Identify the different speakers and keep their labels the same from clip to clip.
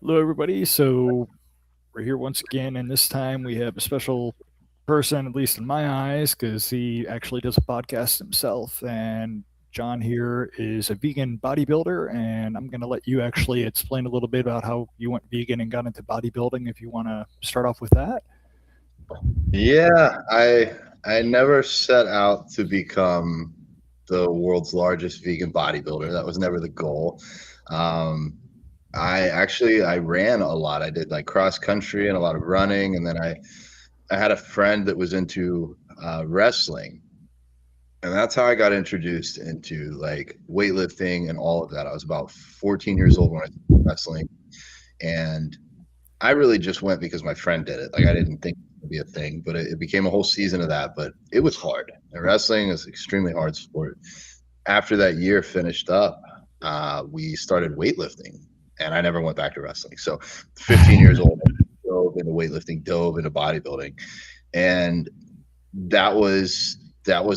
Speaker 1: Hello, everybody. So we're here once again, and this time we have a special person, at least in my eyes, because he actually does a podcast himself. And John here is a vegan bodybuilder, and I'm going to let you actually explain a little bit about how you went vegan and got into bodybuilding. If you want to start off with that.
Speaker 2: Yeah, I never set out to become the world's largest vegan bodybuilder. That was never the goal. Um, I ran a lot. I did like cross country and a lot of running, and then I had a friend that was into wrestling, and that's how I got introduced into like weightlifting and all of that. I was about 14 years old when I started wrestling, and I really just went because my friend did it. Like I didn't think it would be a thing, but it became a whole season of that. But it was hard. And wrestling is extremely hard sport. After that year finished up, we started weightlifting, and I never went back to wrestling. So, 15 years old, dove into weightlifting, dove into bodybuilding, and that was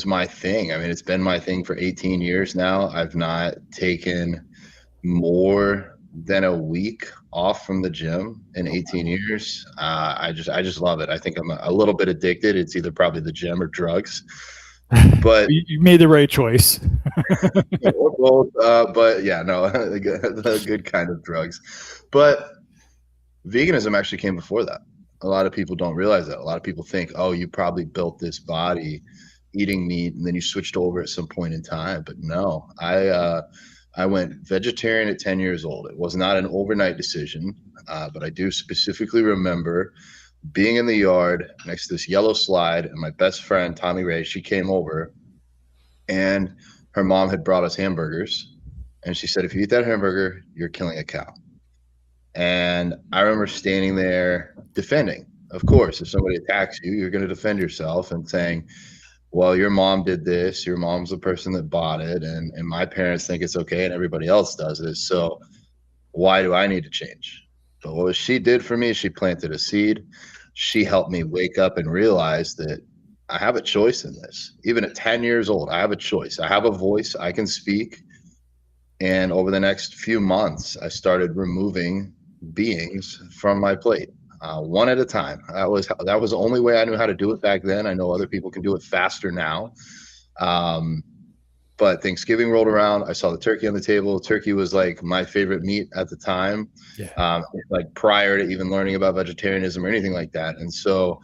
Speaker 2: my thing. I mean, it's been my thing for 18 years now. I've not taken more than a week off from the gym in 18 years. I just love it. I think I'm a little bit addicted. It's either probably the gym or drugs, but
Speaker 1: You made the right choice.
Speaker 2: or both. But yeah, no, the good kind of drugs. But veganism actually came before that. A lot of people don't realize that. A lot of people think, oh, you probably built this body eating meat and then you switched over at some point in time. But no, I went vegetarian at 10 years old. It was not an overnight decision, but I do specifically remember being in the yard next to this yellow slide, and my best friend, Tommy Ray, she came over, and her mom had brought us hamburgers. And she said, if you eat that hamburger, you're killing a cow. And I remember standing there defending. Of course, if somebody attacks you, you're going to defend yourself and saying, well, your mom did this, your mom's the person that bought it, and my parents think it's okay and everybody else does it. So why do I need to change? But what she did for me, she planted a seed. She helped me wake up and realize that I have a choice in this. Even at 10 years old, I have a choice. I have a voice, I can speak. And over the next few months, I started removing beings from my plate, one at a time. That was the only way I knew how to do it back then. I know other people can do it faster now. Um, but Thanksgiving rolled around. I saw the turkey on the table. Turkey was like my favorite meat at the time,
Speaker 1: Yeah.
Speaker 2: like prior to even learning about vegetarianism or anything like that. And so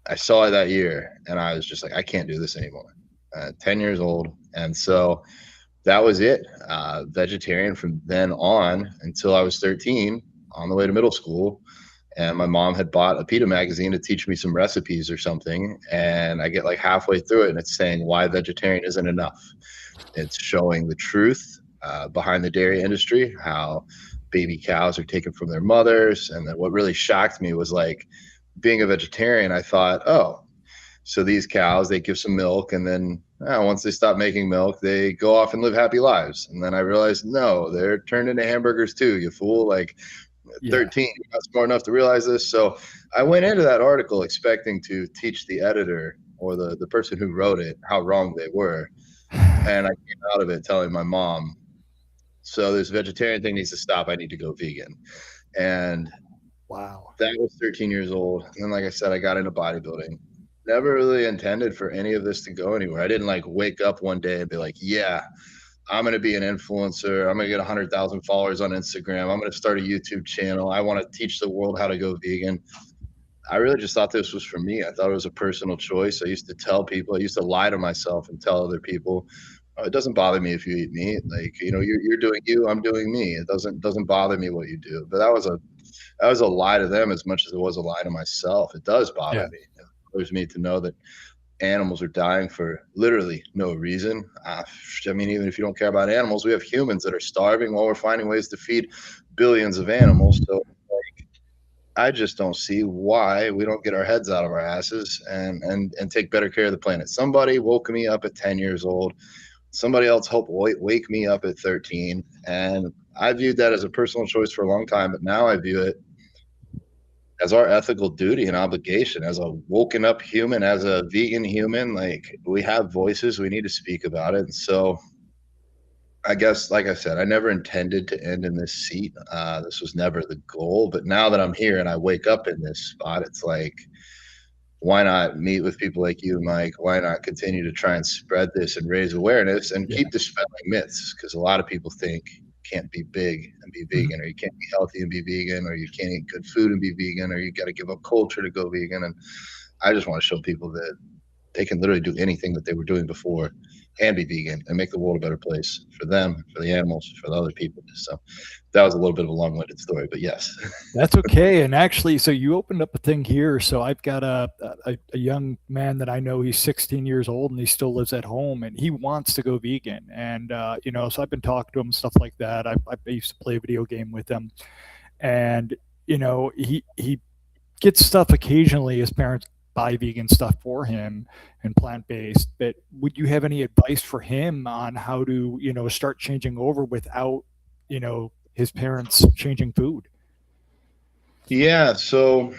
Speaker 2: I saw it that year, and I was just like, I can't do this anymore. 10 years old, and so that was it. Vegetarian from then on until I was 13, on the way to middle school. And my mom had bought a PETA magazine to teach me some recipes or something. And I get like halfway through it, and it's saying why vegetarian isn't enough. It's showing the truth behind the dairy industry, how baby cows are taken from their mothers. And then what really shocked me was like being a vegetarian, I thought, oh, so these cows, they give some milk, and then once they stop making milk, they go off and live happy lives. And then I realized, no, they're turned into hamburgers too, you fool. Like
Speaker 1: Yeah.
Speaker 2: 13, you're not smart enough to realize this. So I went into that article expecting to teach the editor or the person who wrote it how wrong they were. And I came out of it telling my mom, so this vegetarian thing needs to stop. I need to go vegan. And
Speaker 1: Wow.
Speaker 2: that was 13 years old. And then, like I said, I got into bodybuilding. Never really intended for any of this to go anywhere. I didn't like wake up one day and be like, yeah, I'm going to be an influencer. I'm going to get 100,000 followers on Instagram. I'm going to start a YouTube channel. I want to teach the world how to go vegan. I really just thought this was for me. I thought it was a personal choice. I used to tell people, I used to lie to myself and tell other people, oh, it doesn't bother me if you eat meat. Like, you're doing you, I'm doing me. It doesn't bother me what you do. But that was a lie to them as much as it was a lie to myself. It does bother
Speaker 1: Yeah.
Speaker 2: me. It bothers me to know that animals are dying for literally no reason. I mean, even if you don't care about animals, we have humans that are starving while we're finding ways to feed billions of animals. So like, I just don't see why we don't get our heads out of our asses and take better care of the planet. Somebody woke me up at 10 years old. Somebody else helped wake me up at 13. And I viewed that as a personal choice for a long time, but now I view it as our ethical duty and obligation as a woken up human, as a vegan human. Like, we have voices, we need to speak about it. And so I guess, like I said, I never intended to end in this seat. This was never the goal. But now that I'm here and I wake up in this spot, it's like, why not meet with people like you, Mike? Why not continue to try and spread this and raise awareness and
Speaker 1: Yeah.
Speaker 2: keep dispelling myths? Because a lot of people think you can't be big and be vegan, or you can't be healthy and be vegan, or you can't eat good food and be vegan, or you got to give up culture to go vegan. And I just want to show people that they can literally do anything that they were doing before and be vegan and make the world a better place for them, for the animals, for the other people. So that was a little bit of a long-winded story, but yes.
Speaker 1: That's okay. And actually, so you opened up a thing here. So I've got a young man that I know. He's 16 years old and he still lives at home and he wants to go vegan. And, so I've been talking to him, stuff like that. I used to play a video game with him. And, he gets stuff occasionally. His parents buy vegan stuff for him and plant-based. But would you have any advice for him on how to, start changing over without, his parents changing food?
Speaker 2: Yeah, so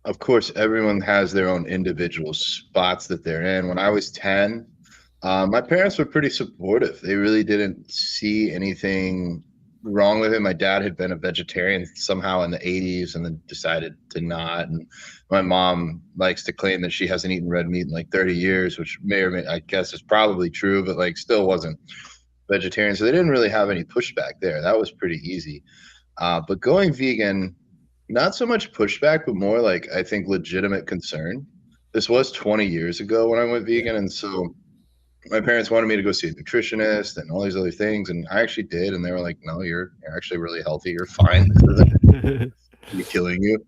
Speaker 2: of course everyone has their own individual spots that they're in. When I was 10, my parents were pretty supportive. They really didn't see anything wrong with it. My dad had been a vegetarian somehow in the 80s and then decided to not. And my mom likes to claim that she hasn't eaten red meat in like 30 years, which may or may, I guess is probably true, but like still wasn't vegetarian. So they didn't really have any pushback there. That was pretty easy. But going vegan, not so much pushback, but more like I think legitimate concern. This was 20 years ago when I went vegan. And so my parents wanted me to go see a nutritionist and all these other things. And I actually did. And they were like, no, you're actually really healthy. You're fine. Be killing you.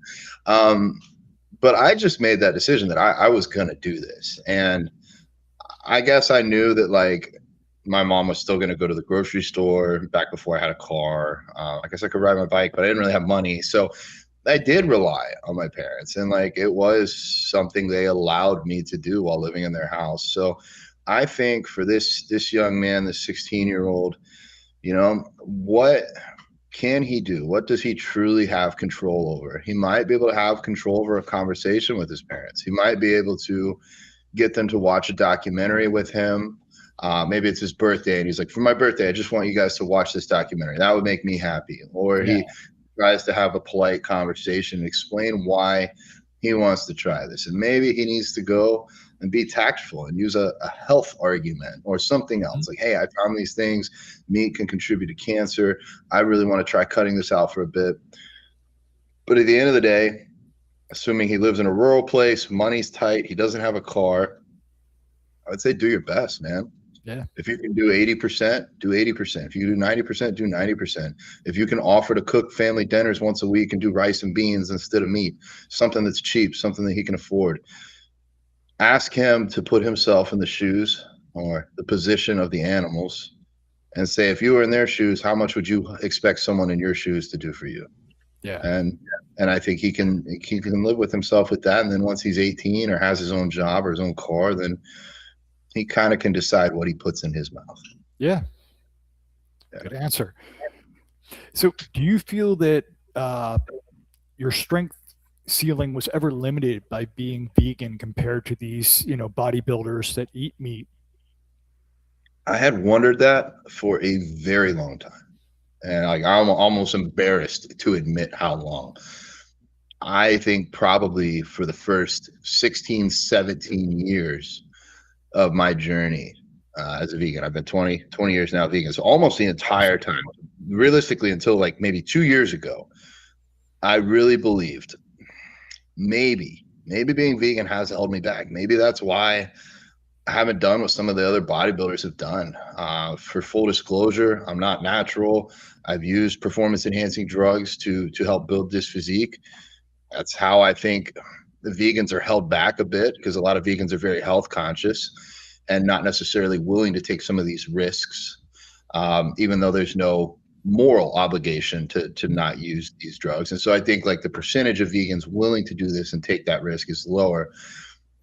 Speaker 2: But I just made that decision that I was going to do this. And I guess I knew that like my mom was still going to go to the grocery store back before I had a car. I guess I could ride my bike, but I didn't really have money. So I did rely on my parents, and like it was something they allowed me to do while living in their house. So I think for this young man, this 16-year-old, what can he do? What does he truly have control over? He might be able to have control over a conversation with his parents. He might be able to get them to watch a documentary with him. Maybe it's his birthday and he's like, for my birthday, I just want you guys to watch this documentary. That would make me happy. Or he tries to have a polite conversation and explain why he wants to try this. And maybe he needs to go and be tactful and use a health argument or something else. Like, hey, I found these things. Meat can contribute to cancer. I really want to try cutting this out for a bit. But at the end of the day, assuming he lives in a rural place, money's tight, he doesn't have a car, I would say do your best, man.
Speaker 1: Yeah.
Speaker 2: If you can do 80%, do 80%. If you do 90%, do 90%. If you can offer to cook family dinners once a week and do rice and beans instead of meat, something that's cheap, something that he can afford, ask him to put himself in the shoes or the position of the animals and say, if you were in their shoes, how much would you expect someone in your shoes to do for you?
Speaker 1: Yeah.
Speaker 2: And I think he can live with himself with that. And then once he's 18 or has his own job or his own car, then he kind of can decide what he puts in his mouth.
Speaker 1: Yeah. Good answer. So do you feel that your strength ceiling was ever limited by being vegan compared to these, bodybuilders that eat meat?
Speaker 2: I had wondered that for a very long time. And like I'm almost embarrassed to admit how long. I think probably for the first 16, 17 years of my journey as a vegan. I've been 20 years now vegan. So almost the entire time, realistically, until like maybe 2 years ago, I really believed maybe being vegan has held me back. Maybe that's why I haven't done what some of the other bodybuilders have done. For full disclosure, I'm not natural. I've used performance enhancing drugs to help build this physique. That's how I think the vegans are held back a bit, because a lot of vegans are very health conscious and not necessarily willing to take some of these risks, even though there's no moral obligation to not use these drugs. And so I think like the percentage of vegans willing to do this and take that risk is lower.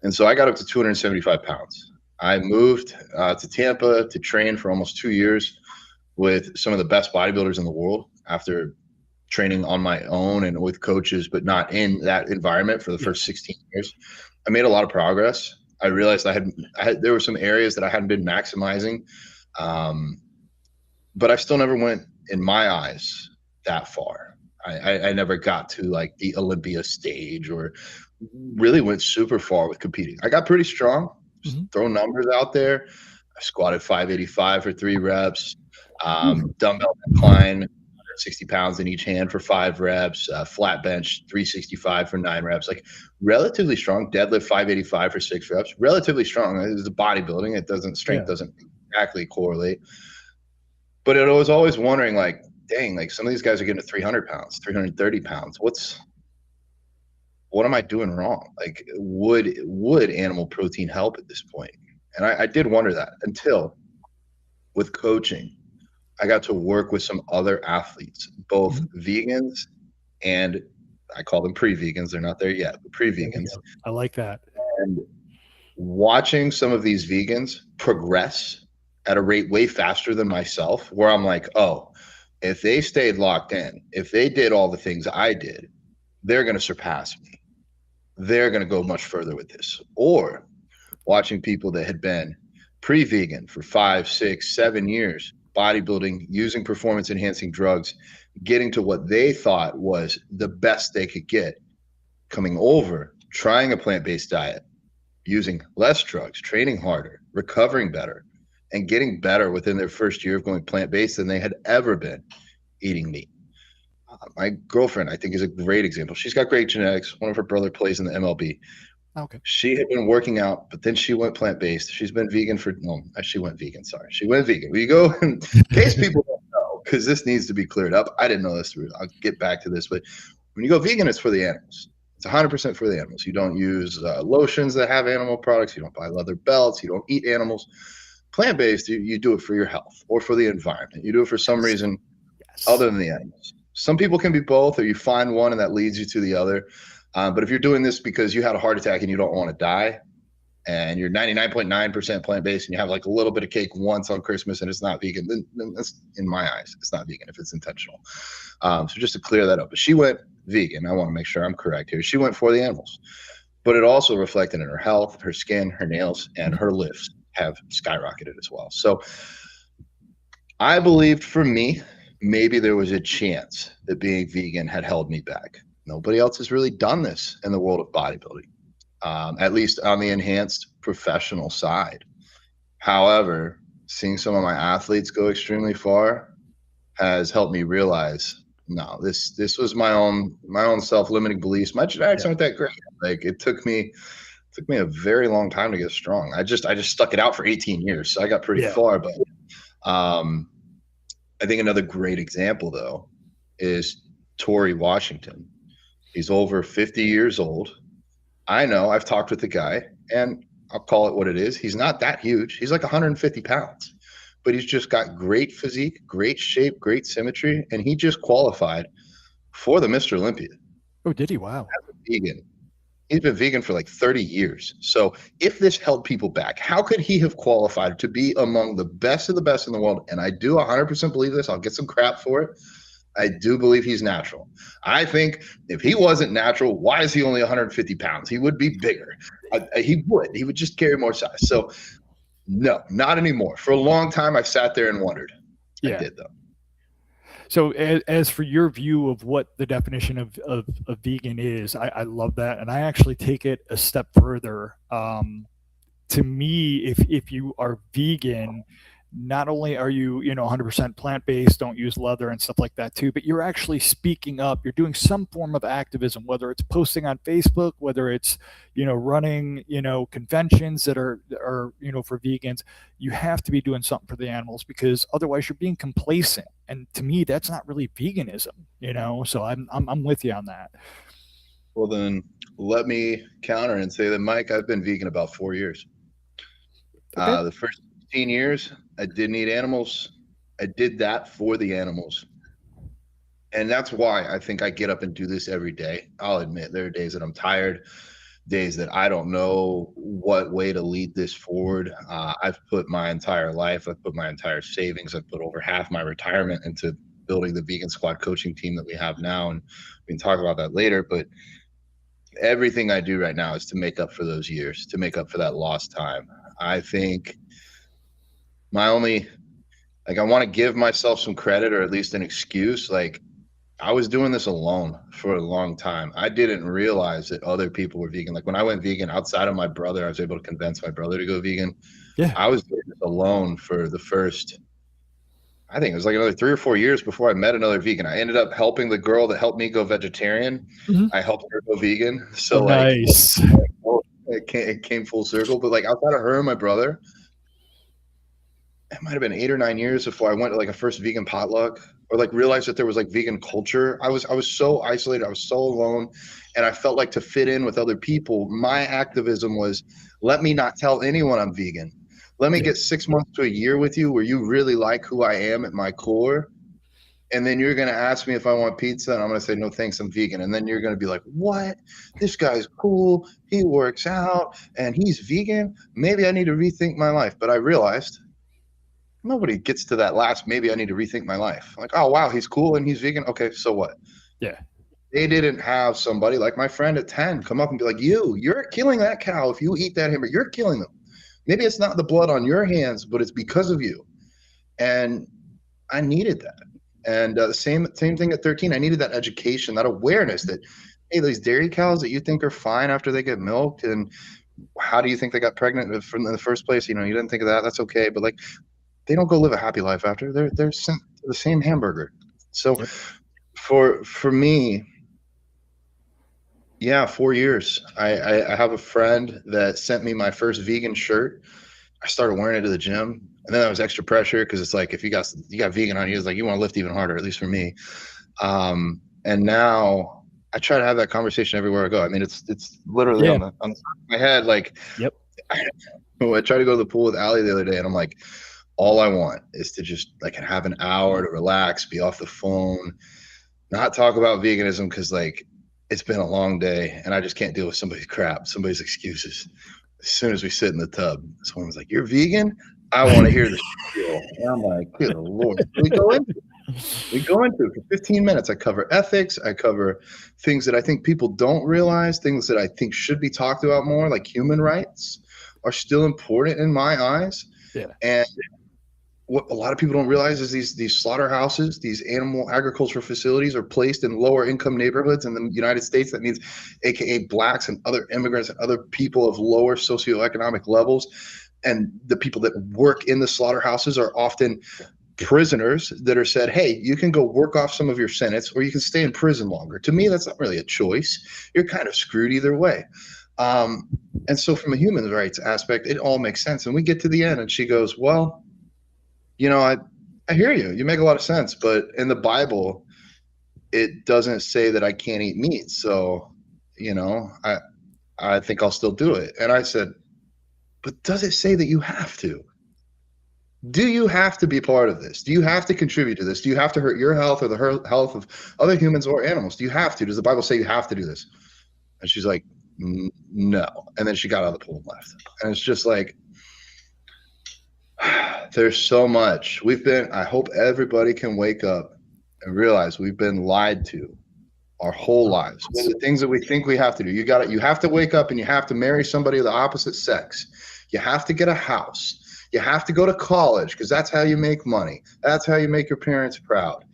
Speaker 2: And so I got up to 275 pounds. I moved to Tampa to train for almost 2 years with some of the best bodybuilders in the world after training on my own and with coaches, but not in that environment for the first 16 years. I made a lot of progress. I realized there were some areas that I hadn't been maximizing. but I still never went, in my eyes, that far. I never got to like the Olympia stage or really went super far with competing. I got pretty strong, just throw numbers out there. I squatted 585 for 3 reps, dumbbell incline, 160 pounds in each hand for 5 reps, flat bench 365 for 9 reps, like relatively strong. Deadlift 585 for 6 reps, relatively strong. This is bodybuilding. It doesn't, strength doesn't exactly correlate. But I was always wondering, like, dang, like some of these guys are getting to 300 pounds, 330 pounds. What am I doing wrong? Like, would animal protein help at this point? And I did wonder that until with coaching, I got to work with some other athletes, both vegans and I call them pre-vegans. They're not there yet, but pre-vegans.
Speaker 1: I like that.
Speaker 2: And watching some of these vegans progress at a rate way faster than myself, where I'm like, oh, if they stayed locked in, if they did all the things I did, they're going to surpass me. They're going to go much further with this. Or watching people that had been pre-vegan for 5, 6, 7 years, bodybuilding, using performance enhancing drugs, getting to what they thought was the best they could get, coming over, trying a plant-based diet, using less drugs, training harder, recovering better, and getting better within their first year of going plant-based than they had ever been eating meat. My girlfriend, I think, is a great example. She's got great genetics. One of her brother plays in the MLB.
Speaker 1: Okay.
Speaker 2: She had been working out, but then she went plant-based. She's been vegan for, no, she went vegan. Sorry. She went vegan. We go, in case people don't know, because this needs to be cleared up. I didn't know this. I'll get back to this. But when you go vegan, it's for the animals. It's 100% for the animals. You don't use lotions that have animal products. You don't buy leather belts. You don't eat animals. Plant-based, you do it for your health or for the environment. You do it for some reason other than the animals. Some people can be both, or you find one and that leads you to the other. But if you're doing this because you had a heart attack and you don't want to die, and you're 99.9% plant-based and you have like a little bit of cake once on Christmas and it's not vegan, then that's, in my eyes, it's not vegan if it's intentional. So just to clear that up. But she went vegan. I want to make sure I'm correct here. She went for the animals. But it also reflected in her health, her skin, her nails, and her lifts have skyrocketed as well. So I believed, for me, maybe there was a chance that being vegan had held me back. Nobody else has really done this in the world of bodybuilding, at least on the enhanced professional side. However, seeing some of my athletes go extremely far has helped me realize, no, this was my own self-limiting beliefs. My genetics aren't that great. Like, it took me a very long time to get strong. I just stuck it out for 18 years, so I got pretty far. But I think another great example, though, is Torrey Washington. He's over 50 years old. I know, I've talked with the guy, and I'll call it what it is. He's not that huge. He's like 150 pounds, but he's just got great physique, great shape, great symmetry, and he just qualified for the Mr. Olympia.
Speaker 1: Oh, did he? Wow.
Speaker 2: As a vegan. He's been vegan for like 30 years. So if this held people back, how could he have qualified to be among the best of the best in the world? And I do 100% believe this. I'll get some crap for it. I do believe he's natural. I think if he wasn't natural, why is he only 150 pounds? He would be bigger. He would just carry more size. So no, not anymore. For a long time, I sat there and wondered. I did, though.
Speaker 1: So as for your view of what the definition of vegan is, I love that. And I actually take it a step further. To me, if you are vegan, not only are you, 100% plant-based, don't use leather and stuff like that too, but you're actually speaking up. You're doing some form of activism, whether it's posting on Facebook, whether it's, running, conventions that are, for vegans. You have to be doing something for the animals, because otherwise you're being complacent. And to me, that's not really veganism, so I'm with you on that.
Speaker 2: Well, then let me counter and say that, Mike, I've been vegan about 4 years. Okay. The first 15 years, I didn't eat animals. I did that for the animals. And that's why I think I get up and do this every day. I'll admit there are days that I'm tired, days that I don't know what way to lead this forward. I've put my entire life, I've put my entire savings, I've put over half my retirement into building the Vegan Squad coaching team that we have now. And we can talk about that later. But everything I do right now is to make up for those years, to make up for that lost time. I think my only Like, I want to give myself some credit, or at least an excuse. Like, I was doing this alone for a long time. I didn't realize that other people were vegan. Like, when I went vegan outside of my brother, I was able to convince my brother to go vegan.
Speaker 1: Yeah.
Speaker 2: I was doing this alone for the first, I think it was like another 3 or 4 years before I met another vegan. I ended up helping the girl that helped me go vegetarian.
Speaker 1: Mhm.
Speaker 2: I helped her go vegan. So
Speaker 1: nice.
Speaker 2: it came full circle. But like, outside of her and my brother, it might have been 8 or 9 years before I went to like a first vegan potluck, or like realized that there was like vegan culture. I was so isolated. I was so alone. And I felt like, to fit in with other people, my activism was, let me not tell anyone I'm vegan. Let me get 6 months to a year with you where you really like who I am at my core. And then you're going to ask me if I want pizza, and I'm going to say, no, thanks, I'm vegan. And then you're going to be like, what? This guy's cool. He works out and he's vegan. Maybe I need to rethink my life. But I realized nobody gets to that last, maybe I need to rethink my life. Like, oh, wow, he's cool and he's vegan. Okay, so what?
Speaker 1: Yeah.
Speaker 2: They didn't have somebody like my friend at 10 come up and be like, you're killing that cow. If you eat that hamburger, you're killing them. Maybe it's not the blood on your hands, but it's because of you. And I needed that. And same thing at 13. I needed that education, that awareness that, hey, these dairy cows that you think are fine after they get milked, and how do you think they got pregnant from in the first place? You didn't think of that. That's okay. But like, they don't go live a happy life after. They're sent to the same hamburger. So for me, yeah, 4 years. I have a friend that sent me my first vegan shirt. I started wearing it to the gym, and then that was extra pressure because it's like, if you got vegan on you, it's like you want to lift even harder, at least for me. And now I try to have that conversation everywhere I go. I mean, it's literally on my head. Like, I tried to go to the pool with Allie the other day, and I'm like, all I want is to just like have an hour to relax, be off the phone, not talk about veganism, because like, it's been a long day and I just can't deal with somebody's crap, somebody's excuses. As soon as we sit in the tub, someone was like, you're vegan? I want to hear the spiel. And I'm like, good Lord. We go into it for 15 minutes. I cover ethics. I cover things that I think people don't realize, things that I think should be talked about more, like human rights are still important in my eyes.
Speaker 1: Yeah.
Speaker 2: And what a lot of people don't realize is these slaughterhouses, these animal agricultural facilities, are placed in lower income neighborhoods in the United States. That means AKA blacks and other immigrants and other people of lower socioeconomic levels. And the people that work in the slaughterhouses are often prisoners that are said, hey, you can go work off some of your sentence, or you can stay in prison longer. To me, that's not really a choice. You're kind of screwed either way. And so from a human rights aspect, it all makes sense. And we get to the end and she goes, well, I hear you. You make a lot of sense. But in the Bible, it doesn't say that I can't eat meat. So, I think I'll still do it. And I said, but does it say that you have to? Do you have to be part of this? Do you have to contribute to this? Do you have to hurt your health or the health of other humans or animals? Do you have to? Does the Bible say you have to do this? And she's like, no. And then she got out of the pool and left. And it's just like, there's so much I hope everybody can wake up and realize we've been lied to our whole lives. The things that we think we have to do. You have to wake up and you have to marry somebody of the opposite sex. You have to get a house. You have to go to college because that's how you make money. That's how you make your parents proud.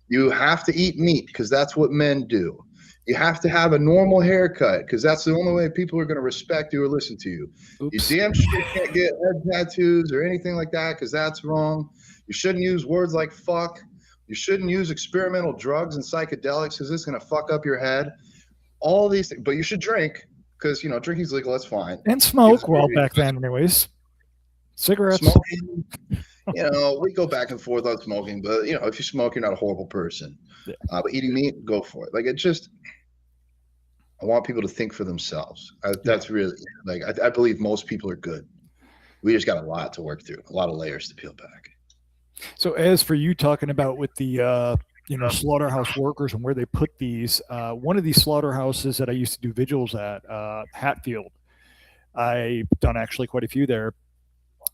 Speaker 2: You have to eat meat because that's what men do. You have to have a normal haircut because that's the only way people are going to respect you or listen to you. Oops. You damn sure can't get head tattoos or anything like that because that's wrong. You shouldn't use words like fuck. You shouldn't use experimental drugs and psychedelics because it's going to fuck up your head. All these things. But you should drink because, drinking's legal. That's fine.
Speaker 1: And smoke. Well, back then anyways. Cigarettes.
Speaker 2: Smoking. We go back and forth on smoking. But, if you smoke, you're not a horrible person. Yeah. But eating meat, go for it. Like, I want people to think for themselves. That's really, like, I believe most people are good. We just got a lot to work through, a lot of layers to peel back.
Speaker 1: So as for you talking about with the, slaughterhouse workers and where they put these, one of these slaughterhouses that I used to do vigils at, Hatfield, I've done actually quite a few there.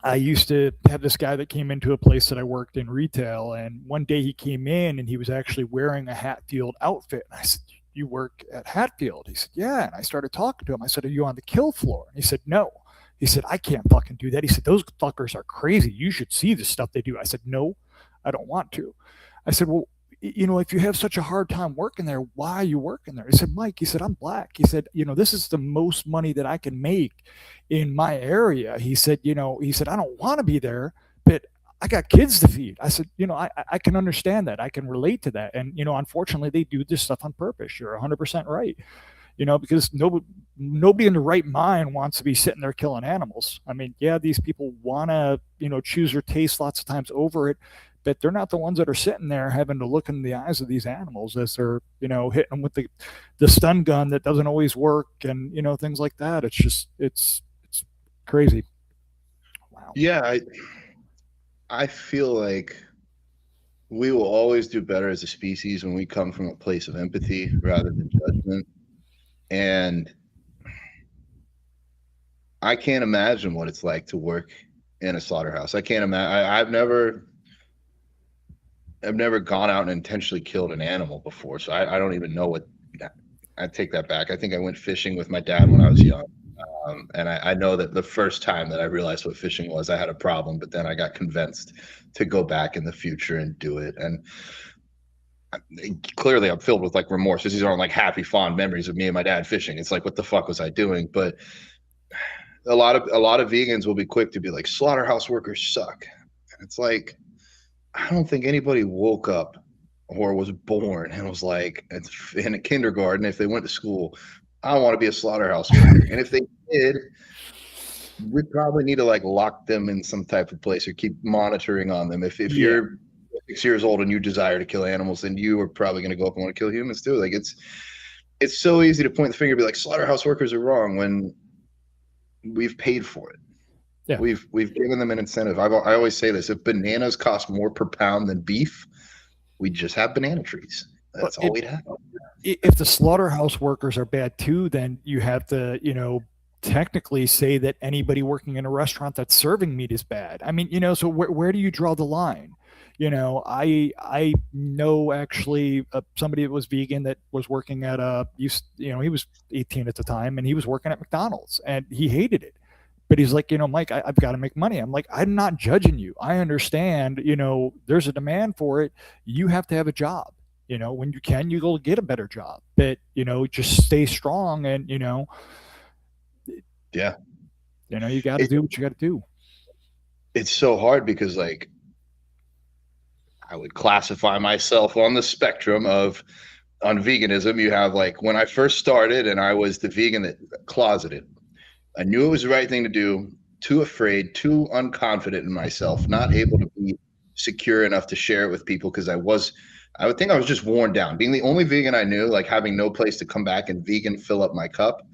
Speaker 1: I used to have this guy that came into a place that I worked in retail, and one day he came in and he was actually wearing a Hatfield outfit. And I said, you work at Hatfield? He said, yeah. And I started talking to him. I said, are you on the kill floor? And he said, no. He said, I can't fucking do that. He said, those fuckers are crazy. You should see the stuff they do. I said, no, I don't want to. I said, well, if you have such a hard time working there, why are you working there? He said, Mike, he said, I'm black. He said, this is the most money that I can make in my area. He said, I don't want to be there, but I got kids to feed. I said, I can understand that. I can relate to that. And, unfortunately, they do this stuff on purpose. You're 100% right. Because nobody in the right mind wants to be sitting there killing animals. I mean, yeah, these people want to, choose their taste lots of times over it, but they're not the ones that are sitting there having to look in the eyes of these animals as they're, hitting them with the stun gun that doesn't always work and, things like that. It's just, it's crazy. Wow.
Speaker 2: Yeah. I feel like we will always do better as a species when we come from a place of empathy rather than judgment. And I can't imagine what it's like to work in a slaughterhouse. I can't imagine. I've never gone out and intentionally killed an animal before, so I don't even know what. I take that back. I think I went fishing with my dad when I was young, and I know that the first time that I realized what fishing was, I had a problem, but then I got convinced to go back in the future and do it. And clearly I'm filled with like remorse. These aren't like happy, fond memories of me and my dad fishing. It's like, what the fuck was I doing? But a lot of vegans will be quick to be like, slaughterhouse workers suck. And it's like, I don't think anybody woke up or was born and was like, in a kindergarten, if they went to school, I want to be a slaughterhouse worker. And if they did, we probably need to like lock them in some type of place or keep monitoring on them. If you're 6 years old and you desire to kill animals, then you are probably going to go up and want to kill humans too. Like it's so easy to point the finger and be like, slaughterhouse workers are wrong when we've paid for it. Yeah. We've given them an incentive. I always say this: if bananas cost more per pound than beef, we just have banana trees. That's all we'd have.
Speaker 1: If the slaughterhouse workers are bad too, then you have to, technically say that anybody working in a restaurant that's serving meat is bad. I mean, so where do you draw the line? I know actually somebody that was vegan that was working at he was 18 at the time, and he was working at McDonald's, and he hated it. But he's like, Mike, I've got to make money. I'm like, I'm not judging you. I understand, there's a demand for it. You have to have a job. When you can, you go get a better job. But, just stay strong and,
Speaker 2: yeah.
Speaker 1: You got to do what you got to do.
Speaker 2: It's so hard because, like, I would classify myself on the spectrum on veganism. You have, like, when I first started and I was the vegan that closeted. I knew it was the right thing to do, too afraid, too unconfident in myself, not able to be secure enough to share it with people because I would think I was just worn down. Being the only vegan I knew, like having no place to come back and vegan fill up my cup,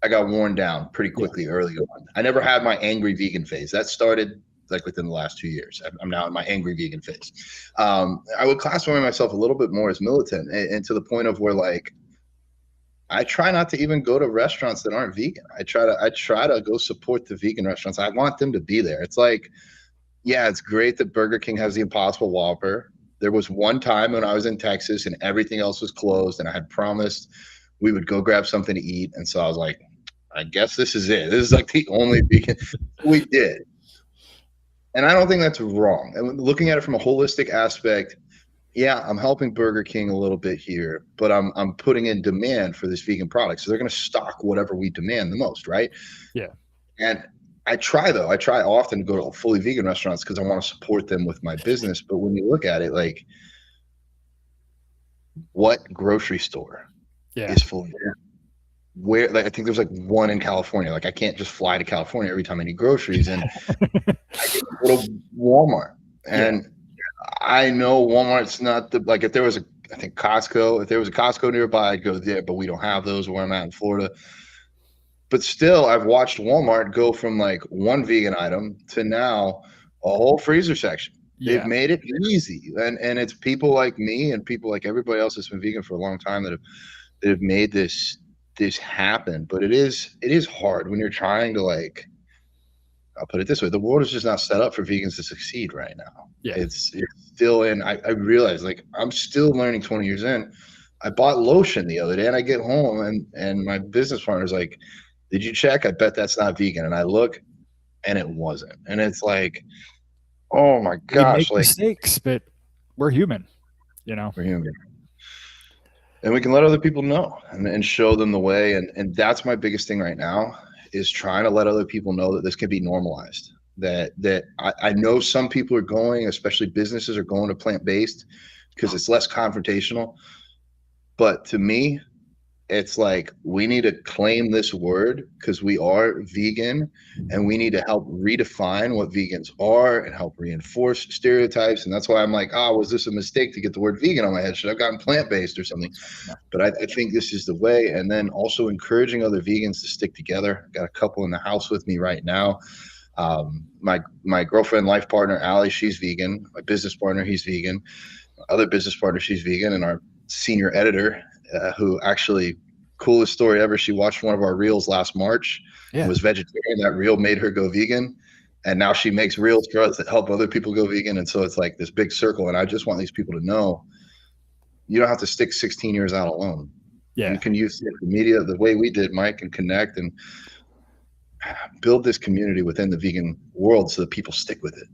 Speaker 2: I got worn down pretty quickly early on. I never had my angry vegan phase. That started like within the last 2 years. I'm now in my angry vegan phase. I would classify myself a little bit more as militant, and to the point of where, like, I try not to even go to restaurants that aren't vegan. I try to go support the vegan restaurants. I want them to be there. It's like, yeah, it's great that Burger King has the Impossible Whopper. There was one time when I was in Texas and everything else was closed, and I had promised we would go grab something to eat. And so I was like, I guess this is it. This is like the only vegan we did. And I don't think that's wrong. And looking at it from a holistic aspect, yeah, I'm helping Burger King a little bit here, but I'm putting in demand for this vegan product. So they're going to stock whatever we demand the most, right?
Speaker 1: Yeah.
Speaker 2: And I try often to go to fully vegan restaurants because I want to support them with my business. But when you look at it, like, what grocery store is fully vegan? Where, like, I think there's like one in California. Like, I can't just fly to California every time I need groceries, and I can go to Walmart. And I know Walmart's not like, if there was I think Costco, if there was a Costco nearby, I'd go there, but we don't have those where I'm at in Florida. But still, I've watched Walmart go from like one vegan item to now a whole freezer section. Yeah. They've made it easy. And it's people like me and people like everybody else that's been vegan for a long time that have made this happen. But it is hard when you're trying to, like, I'll put it this way: the world is just not set up for vegans to succeed right now. Yeah. It's still in. I realize, like, I'm still learning 20 years in. I bought lotion the other day, and I get home, and my business partner's like, "Did you check? I bet that's not vegan." And I look, and it wasn't. And it's like, Oh my
Speaker 1: We make
Speaker 2: gosh, like
Speaker 1: mistakes, but we're human, you know?
Speaker 2: we're human. And we can let other people know and show them the way. And that's my biggest thing right now is trying to let other people know that this can be normalized. That I know some people are going, especially businesses are going to plant-based because it's less confrontational. But to me, it's like we need to claim this word because we are vegan and we need to help redefine what vegans are and help reinforce stereotypes. And that's why I'm like, was this a mistake to get the word vegan on my head? Should I have gotten plant-based or something?
Speaker 1: No.
Speaker 2: But I think this is the way. And then also encouraging other vegans to stick together. I've got a couple in the house with me right now. My girlfriend, life partner, Allie, she's vegan. My business partner, he's vegan. My other business partner, she's vegan. And our senior editor, who actually, coolest story ever, she watched one of our reels last March and was vegetarian. That reel made her go vegan. And now she makes reels for us that help other people go vegan. And so it's like this big circle. And I just want these people to know you don't have to stick 16 years out alone.
Speaker 1: Yeah.
Speaker 2: You can use social media the way we did, Mike, and connect and build this community within the vegan world so that people stick with it.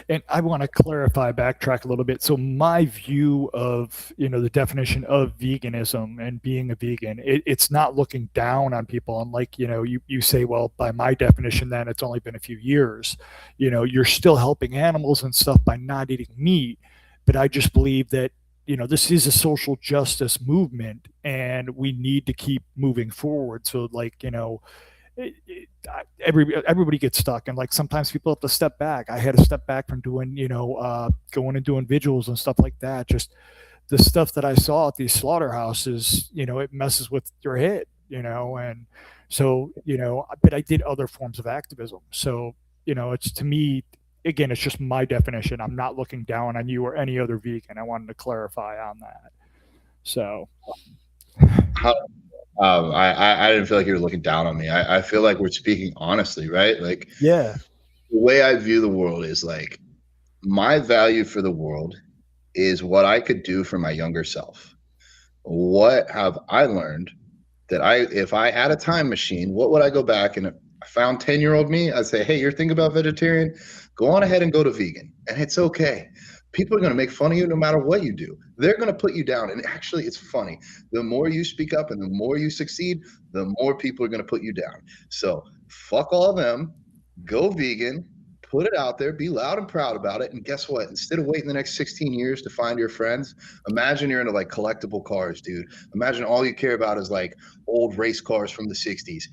Speaker 1: And I want to clarify, backtrack a little bit. So my view of, the definition of veganism and being a vegan, it's not looking down on people. And like, you say, well, by my definition, then it's only been a few years, you're still helping animals and stuff by not eating meat. But I just believe that, this is a social justice movement and we need to keep moving forward. So like, everybody gets stuck, and like sometimes people have to step back. I had to step back from doing going and doing vigils and stuff like that. Just the stuff that I saw at these slaughterhouses, it messes with your head, and so but I did other forms of activism. So it's, to me, again, it's just my definition. I'm not looking down on you or any other vegan. I wanted to clarify on that. So
Speaker 2: I didn't feel like you were looking down on me. I feel like we're speaking honestly, right? Like,
Speaker 1: yeah,
Speaker 2: the way I view the world is like my value for the world is what I could do for my younger self. What have I learned that if I had a time machine, what would I go back and I found 10-year-old me? I'd say, hey, you're thinking about vegetarian, go on ahead and go to vegan. And it's okay. People are going to make fun of you no matter what you do. They're going to put you down. And actually, it's funny. The more you speak up and the more you succeed, the more people are going to put you down. So fuck all of them. Go vegan. Put it out there. Be loud and proud about it. And guess what? Instead of waiting the next 16 years to find your friends, imagine you're into like collectible cars, dude. Imagine all you care about is like old race cars from the 60s.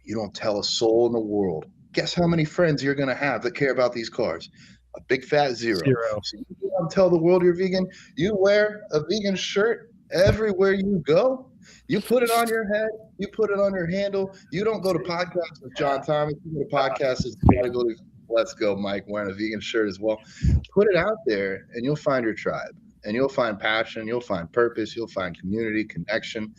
Speaker 2: You don't tell a soul in the world. Guess how many friends you're going to have that care about these cars? A big fat zero. So you want to tell the world you're vegan? You wear a vegan shirt everywhere you go. You put it on your head. You put it on your handle. You don't go to podcasts with John Thomas. You go to podcasts with Bodybuilding. Let's go, Mike, wearing a vegan shirt as well. Put it out there and you'll find your tribe and you'll find passion. You'll find purpose. You'll find community, connection.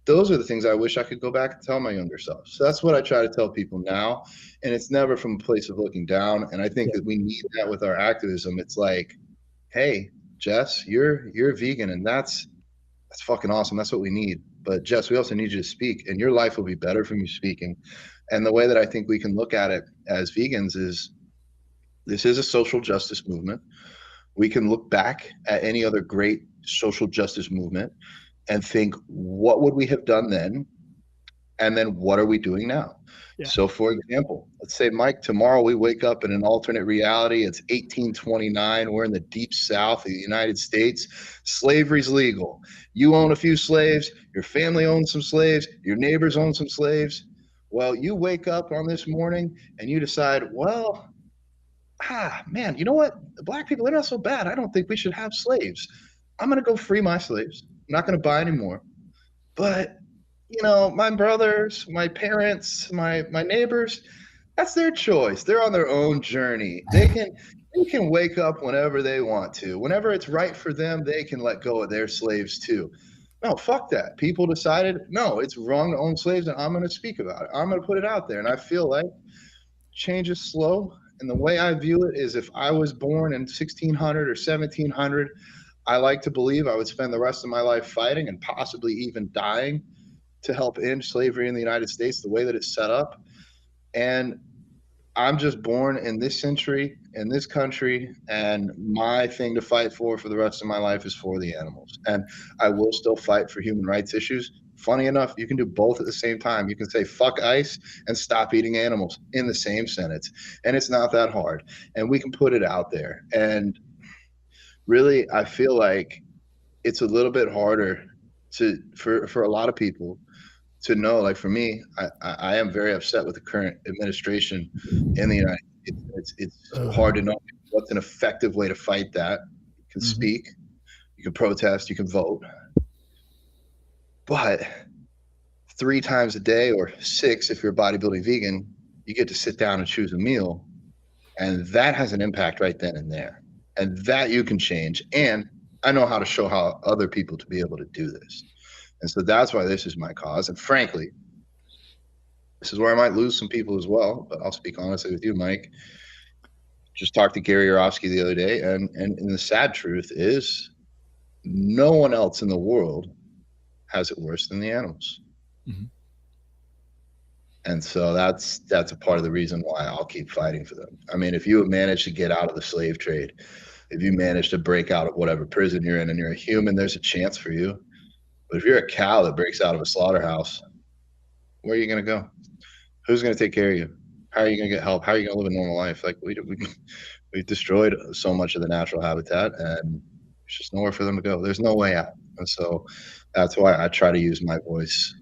Speaker 2: Those are the things I wish I could go back and tell my younger self. So that's what I try to tell people now. And it's never from a place of looking down. And I think that we need that with our activism. It's like, hey, Jess, you're vegan, and that's fucking awesome. That's what we need. But Jess, we also need you to speak, and your life will be better from you speaking. And the way that I think we can look at it as vegans is this is a social justice movement. We can look back at any other great social justice movement and think, what would we have done then? And then what are we doing now? Yeah. So for example, let's say, Mike, tomorrow we wake up in an alternate reality. It's 1829. We're in the deep South of the United States. Slavery's legal. You own a few slaves. Your family owns some slaves. Your neighbors own some slaves. Well, you wake up on this morning and you decide, well, man, you know what? The black people, they're not so bad. I don't think we should have slaves. I'm going to go free my slaves. I'm not going to buy anymore. But, my brothers, my parents, my neighbors, that's their choice. They're on their own journey. They can wake up whenever they want to. Whenever it's right for them, they can let go of their slaves too. No, fuck that. People decided, no, it's wrong to own slaves, and I'm going to speak about it. I'm going to put it out there. And I feel like change is slow. And the way I view it is if I was born in 1600 or 1700, I like to believe I would spend the rest of my life fighting and possibly even dying to help end slavery in the United States the way that it's set up. And I'm just born in this century, in this country, and my thing to fight for the rest of my life is for the animals. And I will still fight for human rights issues. Funny enough, you can do both at the same time. You can say fuck ICE and stop eating animals in the same sentence. And it's not that hard. And we can put it out there. And really, I feel like it's a little bit harder for a lot of people to know. Like for me, I am very upset with the current administration in the United States. It's hard to know what's an effective way to fight that. You can speak, you can protest, you can vote, but 3 times a day or 6 if you're a bodybuilding vegan, you get to sit down and choose a meal, and that has an impact right then and there, and that you can change. And I know how to show how other people to be able to do this. And so that's why this is my cause. And frankly, this is where I might lose some people as well, but I'll speak honestly with you, Mike. Just talked to Gary Yourofsky the other day, and the sad truth is no one else in the world has it worse than the animals. And so that's a part of the reason why I'll keep fighting for them. I mean, if you have managed to get out of the slave trade, if you manage to break out of whatever prison you're in and you're a human, there's a chance for you. But if you're a cow that breaks out of a slaughterhouse, where are you going to go? Who's going to take care of you? How are you going to get help? How are you going to live a normal life? Like we've destroyed so much of the natural habitat, and there's just nowhere for them to go. There's no way out. And so that's why I try to use my voice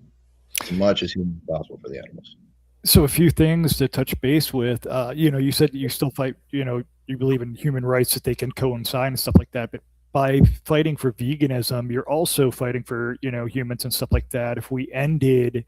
Speaker 2: as much as humanly possible for the animals.
Speaker 1: So a few things to touch base with. You said that you still fight, you believe in human rights, that they can coincide and stuff like that. But by fighting for veganism, you're also fighting for, humans and stuff like that. If we ended,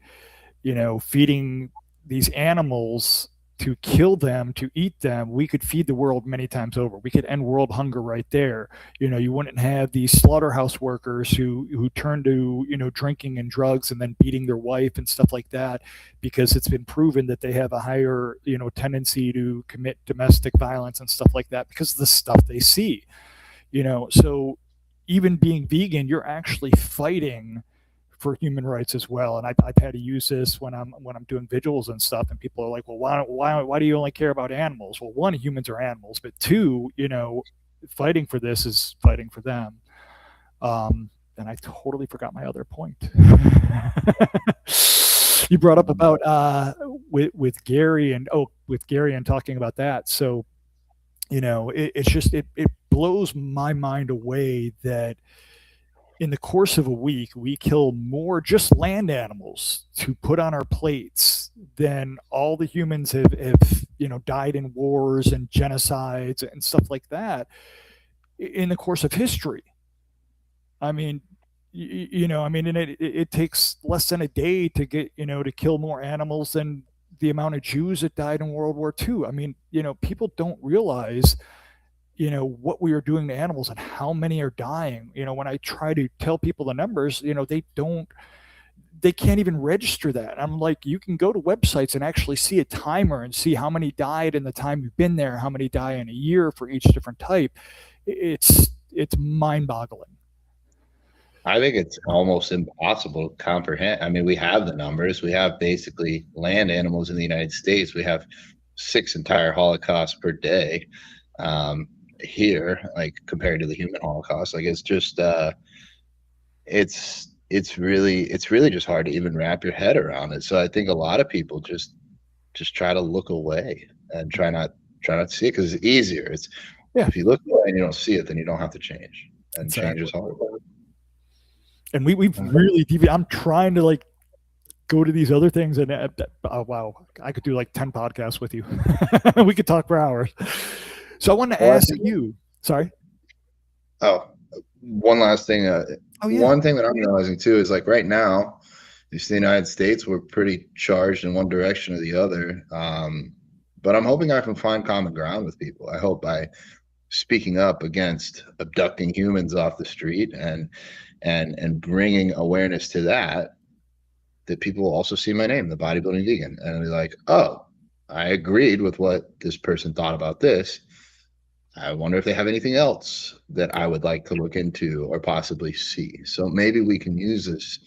Speaker 1: feeding these animals to kill them, to eat them, we could feed the world many times over. We could end world hunger right there. You wouldn't have these slaughterhouse workers who turn to, drinking and drugs and then beating their wife and stuff like that, because it's been proven that they have a higher, tendency to commit domestic violence and stuff like that because of the stuff they see. So even being vegan, you're actually fighting for human rights as well. And I've had to use this when I'm doing vigils and stuff, and people are like, well, why do you only care about animals? Well, one, humans are animals, but two, fighting for this is fighting for them. And I totally forgot my other point. You brought up about with Gary and talking about that. So it blows my mind away that in the course of a week, we kill more just land animals to put on our plates than all the humans have died in wars and genocides and stuff like that in the course of history. I mean, and it takes less than a day to get, to kill more animals than the amount of Jews that died in World War II. I mean, people don't realize what we are doing to animals and how many are dying. When I try to tell people the numbers, they can't even register that. I'm like, you can go to websites and actually see a timer and see how many died in the time you've been there, how many die in a year for each different type. It's mind-boggling.
Speaker 2: I think it's almost impossible to comprehend. I mean, we have the numbers. We have basically land animals in the United States. We have 6 entire Holocausts per day. Here, like compared to the human Holocaust, like it's just it's really just hard to even wrap your head around it. So I think a lot of people just try to look away and try not to see it because it's easier. It's if you look away and you don't see it, then you don't have to change, and change is hard.
Speaker 1: And we've really deviated. I'm trying to like go to these other things, and oh wow, I could do like 10 podcasts with you. We could talk for hours. So I wanted to ask you. Sorry.
Speaker 2: Oh, one last thing. One thing that I'm realizing too is like right now, the United States, we're pretty charged in one direction or the other. But I'm hoping I can find common ground with people. I hope by speaking up against abducting humans off the street and bringing awareness to that people will also see my name, the Bodybuilding Vegan, and be like, oh, I agreed with what this person thought about this. I wonder if they have anything else that I would like to look into or possibly see. So maybe we can use this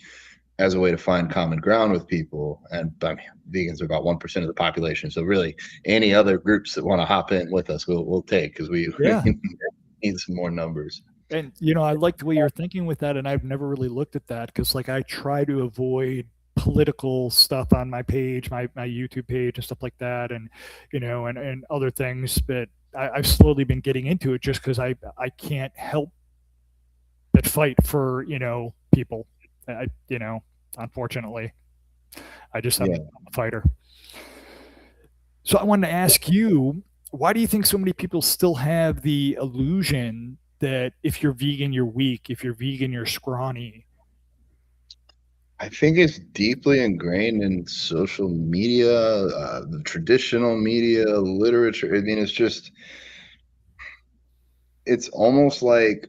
Speaker 2: as a way to find common ground with people. And I mean, vegans are about 1% of the population. So really any other groups that want to hop in with us, we'll take, because we need some more numbers.
Speaker 1: And, you know, I like the way you're thinking with that. And I've never really looked at that because, like, I try to avoid political stuff on my page, my YouTube page and stuff like that. And, you know, and other things. But I've slowly been getting into it just because I can't help but fight for, you know, people. You know, unfortunately, I'm a fighter. So I wanted to ask you, why do you think so many people still have the illusion that if you're vegan, you're weak. If you're vegan, you're scrawny?
Speaker 2: I think it's deeply ingrained in social media, the traditional media, literature. I mean, it's almost like,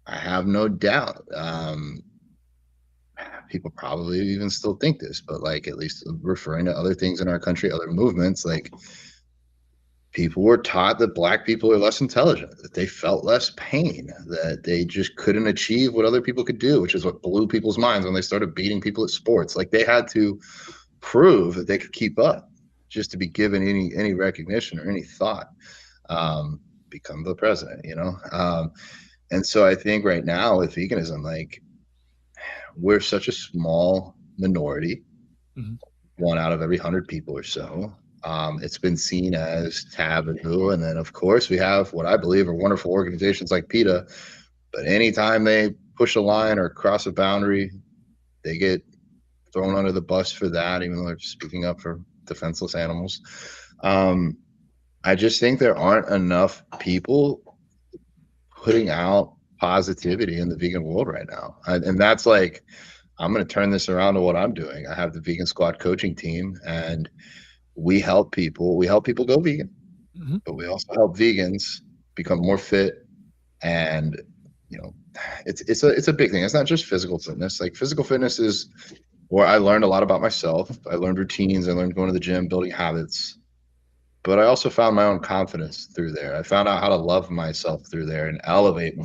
Speaker 2: I have no doubt, people probably even still think this, but like, at least referring to other things in our country, other movements, like, people were taught that Black people are less intelligent, that they felt less pain, that they just couldn't achieve what other people could do, which is what blew people's minds when they started beating people at sports. Like, they had to prove that they could keep up just to be given any recognition or any thought, become the president, you know? And so I think right now with veganism, like, we're such a small minority, 1 out of every 100 people or so. It's been seen as taboo. And then, of course, we have what I believe are wonderful organizations like PETA, but anytime they push a line or cross a boundary, they get thrown under the bus for that, even though they're speaking up for defenseless animals. I just think there aren't enough people putting out positivity in the vegan world right now. And that's like, I'm going to turn this around to what I'm doing. I have the Vegan Squad coaching team, and we help people go vegan, but we also help vegans become more fit. And, you know, it's a big thing. It's not just physical fitness. Like, physical fitness is where I learned a lot about myself. I learned routines. I learned going to the gym, building habits. But I also found my own confidence through there. I found out how to love myself through there and elevate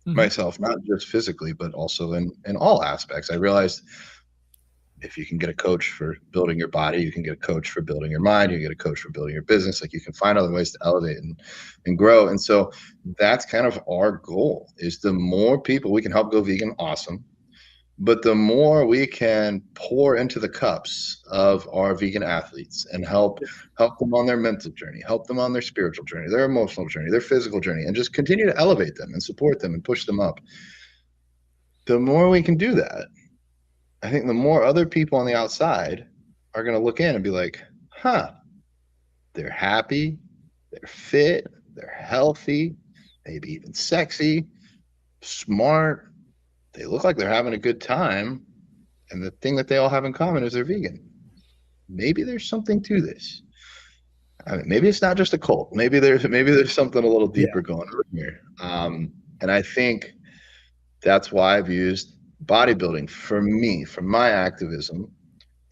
Speaker 2: myself, not just physically, but also in all aspects. I realized if you can get a coach for building your body, you can get a coach for building your mind, you get a coach for building your business. Like, you can find other ways to elevate and grow. And so that's kind of our goal, is the more people we can help go vegan, awesome. But the more we can pour into the cups of our vegan athletes and help them on their mental journey, help them on their spiritual journey, their emotional journey, their physical journey, and just continue to elevate them and support them and push them up, the more we can do that, I think the more other people on the outside are going to look in and be like, huh, they're happy, they're fit, they're healthy, maybe even sexy, smart. They look like they're having a good time. And the thing that they all have in common is they're vegan. Maybe there's something to this. I mean, maybe it's not just a cult. Maybe there's something a little deeper going on here. And I think that's why I've used bodybuilding, for me, for my activism,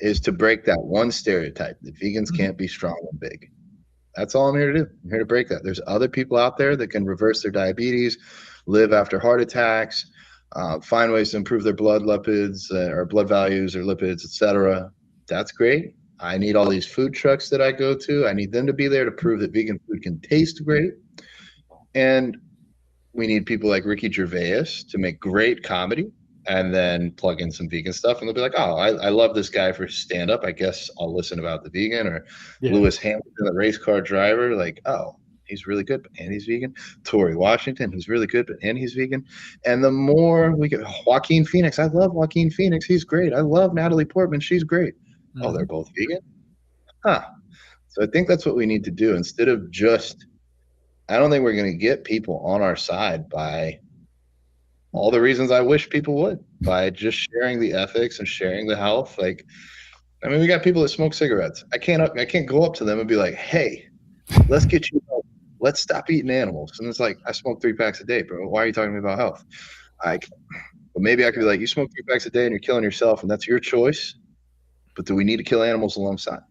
Speaker 2: is to break that one stereotype that vegans can't be strong and big. That's all I'm here to do. I'm here to break that. There's other people out there that can reverse their diabetes, live after heart attacks, find ways to improve their blood lipids or blood values or lipids, etc. That's great. I need all these food trucks that I go to. I need them to be there to prove that vegan food can taste great. And we need people like Ricky Gervais to make great comedy and then plug in some vegan stuff. And they'll be like, oh, I love this guy for stand-up. I guess I'll listen about the vegan. Or Lewis Hamilton, the race car driver. Like, oh, he's really good, and he's vegan. Torrey Washington, who's really good, and he's vegan. And the more we get, Joaquin Phoenix. I love Joaquin Phoenix. He's great. I love Natalie Portman. She's great. Oh, they're both vegan? Huh. So I think that's what we need to do. Instead of just, I don't think we're going to get people on our side by all the reasons I wish people would, by just sharing the ethics and sharing the health. Like, I mean, we got people that smoke cigarettes. I can't go up to them and be like, hey, let's get you help. Let's stop eating animals. And it's like, I smoke 3 packs a day, bro. Why are you talking to me about health? But maybe I could be like, you smoke 3 packs a day and you're killing yourself, and that's your choice. But do we need to kill animals alongside?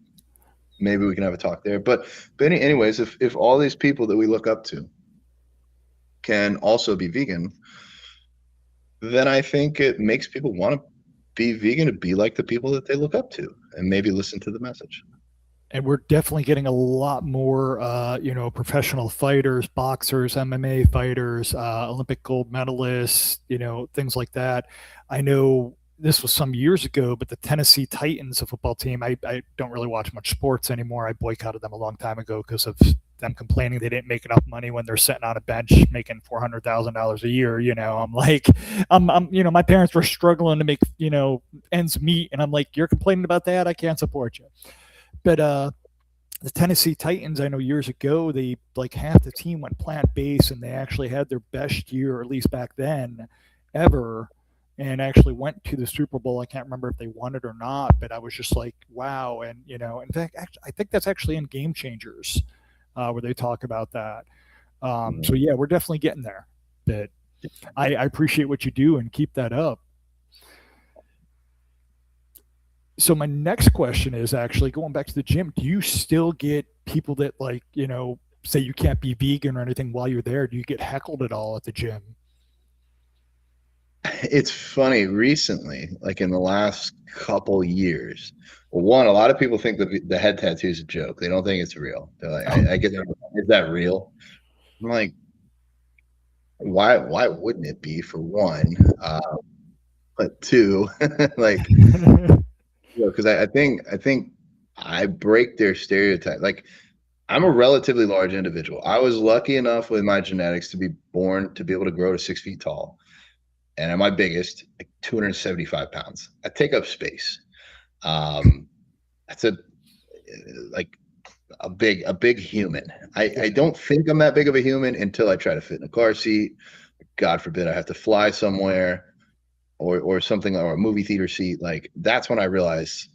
Speaker 2: Maybe we can have a talk there. But anyways, if all these people that we look up to can also be vegan, then I think it makes people want to be vegan to be like the people that they look up to and maybe listen to the message.
Speaker 1: And we're definitely getting a lot more, professional fighters, boxers, MMA fighters, Olympic gold medalists, things like that. I know this was some years ago, but the Tennessee Titans, a football team, I don't really watch much sports anymore. I boycotted them a long time ago because of them complaining they didn't make enough money when they're sitting on a bench making $400,000 a year. I'm like, my parents were struggling to make, ends meet. And I'm like, you're complaining about that? I can't support you. But the Tennessee Titans, I know years ago, they like half the team went plant-based, and they actually had their best year, or at least back then, ever, and actually went to the Super Bowl. I can't remember if they won it or not, but I was just like, wow. And, in fact, I think that's actually in Game Changers where they talk about that. So, yeah, we're definitely getting there. But I appreciate what you do and keep that up. So my next question is actually going back to the gym. Do you still get people that say you can't be vegan or anything while you're there? Do you get heckled at all at the gym?
Speaker 2: It's funny, recently, like in the last couple years. Well, one, a lot of people think the head tattoo is a joke. They don't think it's real. They're like, I get that. Is that real? I'm like, why wouldn't it be, for one? But two, like, because I think I break their stereotype. Like, I'm a relatively large individual. I was lucky enough with my genetics to be born to be able to grow to 6 feet tall. And at my biggest, like 275 pounds. I take up space. That's a big human. I don't think I'm that big of a human until I try to fit in a car seat. God forbid I have to fly somewhere or something, or a movie theater seat. Like, that's when I realize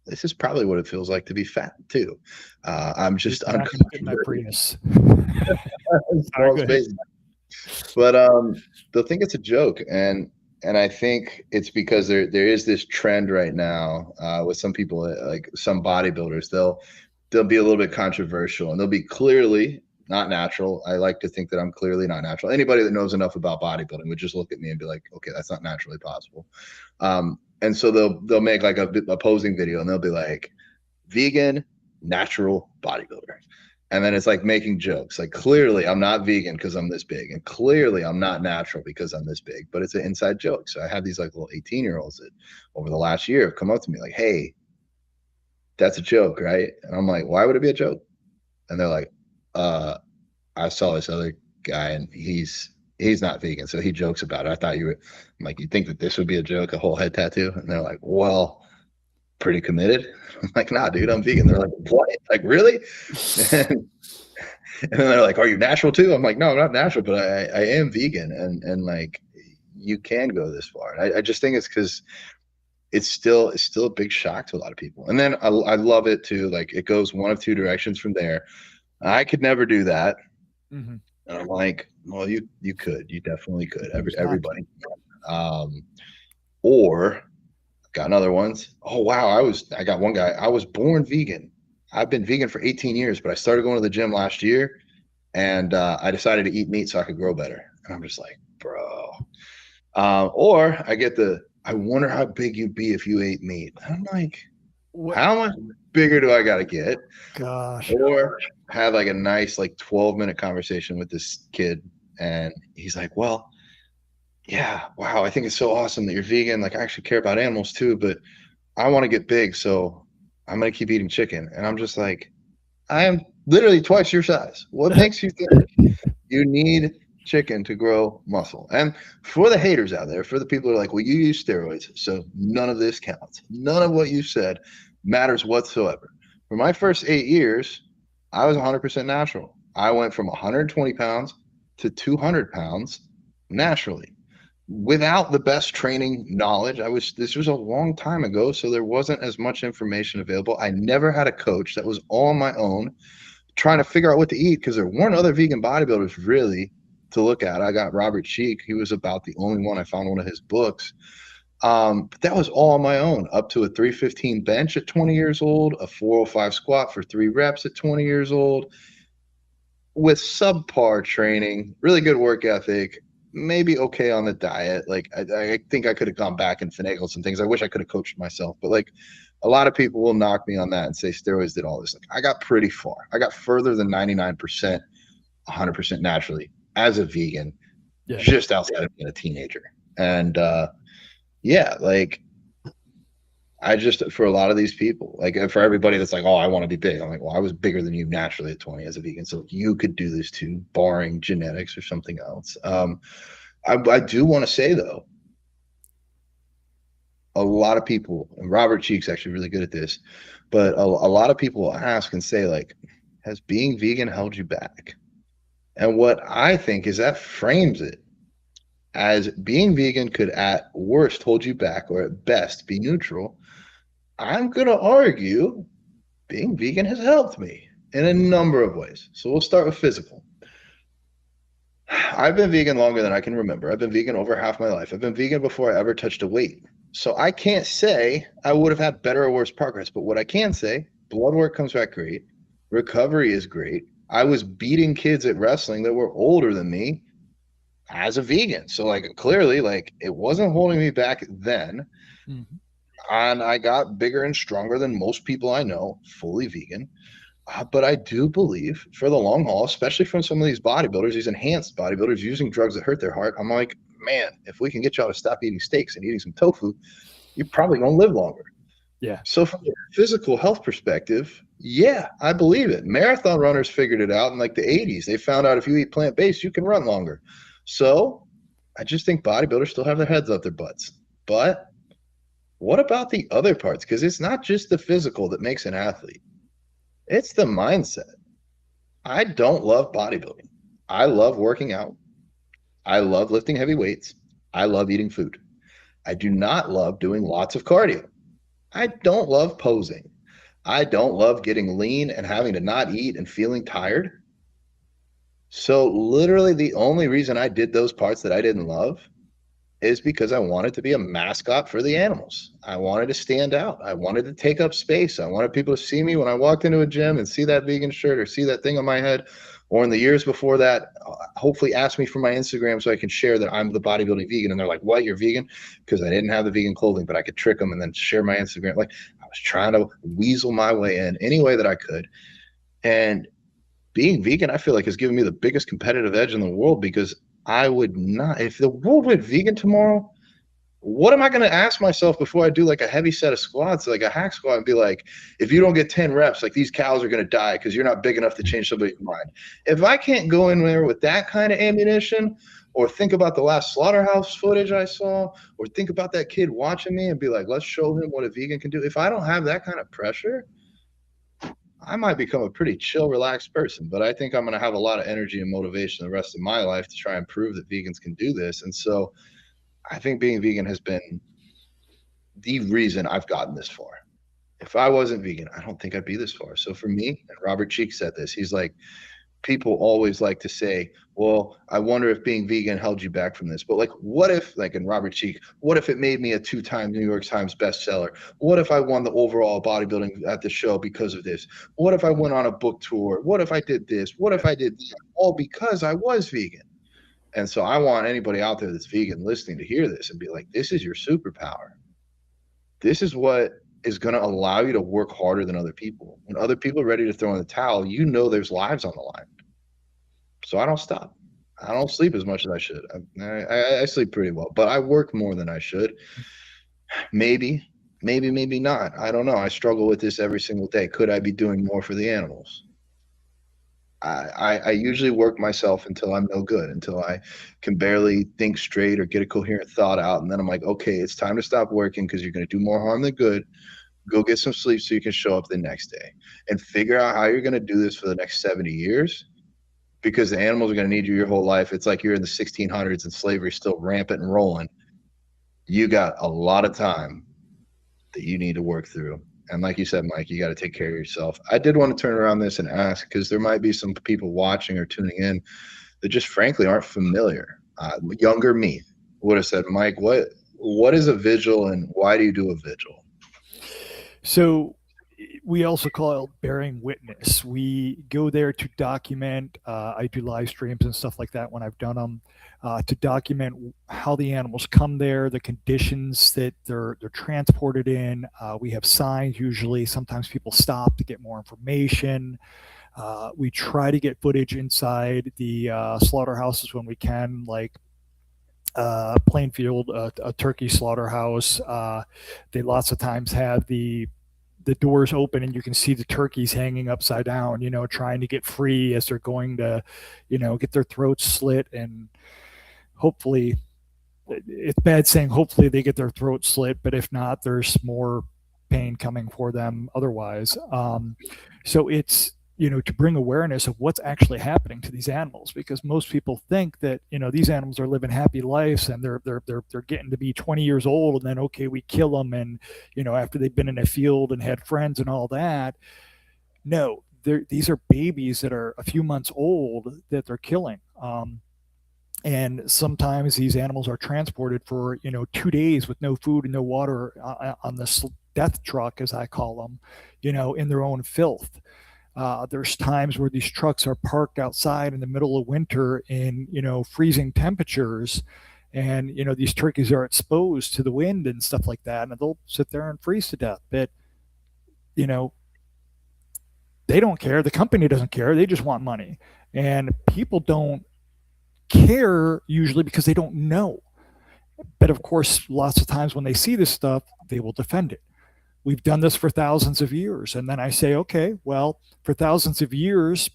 Speaker 2: this is probably what it feels like to be fat too. I'm just uncomfortable. But they'll think it's a joke, and I think it's because there is this trend right now with some people, like some bodybuilders. They'll be a little bit controversial, and they'll be clearly not natural. I like to think that I'm clearly not natural. Anybody that knows enough about bodybuilding would just look at me and be like, okay, that's not naturally possible. And so they'll make like a posing video, and they'll be like, vegan, natural bodybuilder. And then it's like making jokes. Like, clearly I'm not vegan because I'm this big, and clearly I'm not natural because I'm this big, but it's an inside joke. So I have these like little 18-year-olds that over the last year have come up to me like, hey, that's a joke, right? And I'm like, why would it be a joke? And they're like, I saw this other guy and he's not vegan, so he jokes about it. I thought you were. I'm like, you think that this would be a joke, a whole head tattoo? And they're like, well, pretty committed. I'm like, nah, dude, I'm vegan. They're like, what? Like, really? And then they're like, are you natural too? I'm like, no, I'm not natural, but I am vegan. And like, you can go this far. And I just think it's because it's still a big shock to a lot of people. And then I love it too. Like, it goes one of two directions from there. I could never do that. Mm-hmm. And I'm like, well, you could. You definitely could. Everybody. Or got another ones. Oh, wow. I got one guy. I was born vegan. I've been vegan for 18 years, but I started going to the gym last year, and I decided to eat meat so I could grow better. And I'm just like, bro. Or I get I wonder how big you'd be if you ate meat. I'm like, what? How much bigger do I got to get?
Speaker 1: Gosh.
Speaker 2: Or have like a nice, like 12-minute conversation with this kid. And he's like, well, yeah, wow, I think it's so awesome that you're vegan. Like, I actually care about animals too, but I want to get big, so I'm going to keep eating chicken. And I'm just like, I am literally twice your size. What makes you think you need chicken to grow muscle? And for the haters out there, for the people who are like, well, you use steroids, so none of this counts. None of what you said matters whatsoever. For my first 8 years, I was 100% natural. I went from 120 pounds to 200 pounds naturally, without the best training knowledge. This was a long time ago, so there wasn't as much information available. I never had a coach. That was all on my own, trying to figure out what to eat, because there weren't other vegan bodybuilders really to look at. I got Robert Cheek. He was about the only one. I found one of his books. But that was all on my own, up to a 315 bench at 20 years old, a 405 squat for 3 reps at 20 years old, with subpar training, really good work ethic, maybe okay on the diet. Like I think I could have gone back and finagled some things. I wish I could have coached myself, but like a lot of people will knock me on that and say steroids did all this. Like I got pretty far. I got further than 99%, 100% naturally as a vegan, just outside of being a teenager. And yeah, like I just, for a lot of these people, like for everybody that's like, oh, I want to be big. I'm like, well, I was bigger than you naturally at 20 as a vegan. So you could do this too, barring genetics or something else. I do want to say though, a lot of people, and Robert Cheek's actually really good at this, but a lot of people ask and say like, has being vegan held you back? And what I think is that frames it as being vegan could at worst hold you back or at best be neutral. I'm going to argue being vegan has helped me in a number of ways. So we'll start with physical. I've been vegan longer than I can remember. I've been vegan over half my life. I've been vegan before I ever touched a weight. So I can't say I would have had better or worse progress, but what I can say, blood work comes back great. Recovery is great. I was beating kids at wrestling that were older than me as a vegan. So like clearly like it wasn't holding me back then. Mm-hmm. And I got bigger and stronger than most people I know, fully vegan. But I do believe for the long haul, especially from some of these bodybuilders, these enhanced bodybuilders using drugs that hurt their heart, I'm like, man, if we can get y'all to stop eating steaks and eating some tofu, you're probably going to live longer.
Speaker 1: Yeah.
Speaker 2: So from a physical health perspective, yeah, I believe it. Marathon runners figured it out in like the 80s. They found out if you eat plant-based, you can run longer. So I just think bodybuilders still have their heads up their butts. But what about the other parts? Because it's not just the physical that makes an athlete. It's the mindset. I don't love bodybuilding. I love working out. I love lifting heavy weights. I love eating food. I do not love doing lots of cardio. I don't love posing. I don't love getting lean and having to not eat and feeling tired. So literally the only reason I did those parts that I didn't love is because I wanted to be a mascot for the animals. I wanted to stand out. I wanted to take up space. I wanted people to see me when I walked into a gym and see that vegan shirt or see that thing on my head. Or in the years before that, hopefully ask me for my Instagram so I can share that I'm the bodybuilding vegan. And they're like, what, you're vegan? Because I didn't have the vegan clothing, but I could trick them and then share my Instagram. Like I was trying to weasel my way in any way that I could. And being vegan, I feel like, has given me the biggest competitive edge in the world because I would not, if the world went vegan tomorrow, what am I going to ask myself before I do like a heavy set of squats, like a hack squat, and be like, if you don't get 10 reps, like these cows are going to die because you're not big enough to change somebody's mind. If I can't go in there with that kind of ammunition, or think about the last slaughterhouse footage I saw, or think about that kid watching me and be like, let's show him what a vegan can do. If I don't have that kind of pressure, I might become a pretty chill, relaxed person, but I think I'm going to have a lot of energy and motivation the rest of my life to try and prove that vegans can do this. And so I think being vegan has been the reason I've gotten this far. If I wasn't vegan, I don't think I'd be this far. So for me, and Robert Cheek said this, he's like, people always like to say, well, I wonder if being vegan held you back from this. But like, what if, like in Robert Cheek, what if it made me a 2-time New York Times bestseller? What if I won the overall bodybuilding at the show because of this? What if I went on a book tour? What if I did this? What if I did that? All because I was vegan. And so I want anybody out there that's vegan listening to hear this and be like, this is your superpower. This is what is going to allow you to work harder than other people. When other people are ready to throw in the towel, you know there's lives on the line. So I don't stop. I don't sleep as much as I should. I sleep pretty well, but I work more than I should. Maybe not. I don't know. I struggle with this every single day. Could I be doing more for the animals? I usually work myself until I'm no good, until I can barely think straight or get a coherent thought out. And then I'm like, okay, it's time to stop working because you're going to do more harm than good. Go get some sleep so you can show up the next day and figure out how you're going to do this for the next 70 years because the animals are going to need you your whole life. It's like you're in the 1600s and slavery is still rampant and rolling. You got a lot of time that you need to work through. And like you said, Mike, you got to take care of yourself. I did want to turn around this and ask, because there might be some people watching or tuning in that just frankly aren't familiar. Younger me would have said, Mike, what is a vigil and why do you do a vigil?
Speaker 1: So we also call it bearing witness. We go there to document. I do live streams and stuff like that when I've done them, to document how the animals come there, the conditions that they're transported in. We have signs usually. Sometimes people stop to get more information. We try to get footage inside the slaughterhouses when we can, like Plainfield, a turkey slaughterhouse. They lots of times have the doors open and you can see the turkeys hanging upside down, trying to get free as they're going to, get their throats slit. And hopefully, it's bad saying hopefully they get their throats slit, but if not, there's more pain coming for them otherwise. So it's, to bring awareness of what's actually happening to these animals, because most people think that, these animals are living happy lives and they're getting to be 20 years old, and then, okay, we kill them. And, after they've been in a field and had friends and all that. No, these are babies that are a few months old that they're killing. And sometimes these animals are transported for 2 days with no food and no water on this death truck, as I call them, in their own filth. There's times where these trucks are parked outside in the middle of winter in freezing temperatures, and these turkeys are exposed to the wind and stuff like that, and they'll sit there and freeze to death. But they don't care. The company doesn't care. They just want money, and people don't care usually because they don't know. But of course, lots of times when they see this stuff, they will defend it. We've done this for thousands of years. And then I say, okay, well, for thousands of years,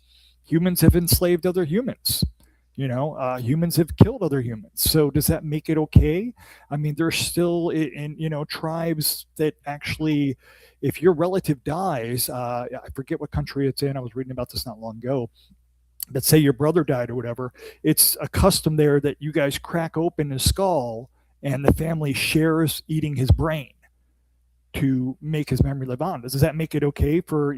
Speaker 1: humans have enslaved other humans. Humans have killed other humans. So does that make it okay? I mean, there's still in tribes that actually, if your relative dies, I forget what country it's in. I was reading about this not long ago. Let's say your brother died or whatever. It's a custom there that you guys crack open his skull and the family shares eating his brain to make his memory live on. Does that make it okay for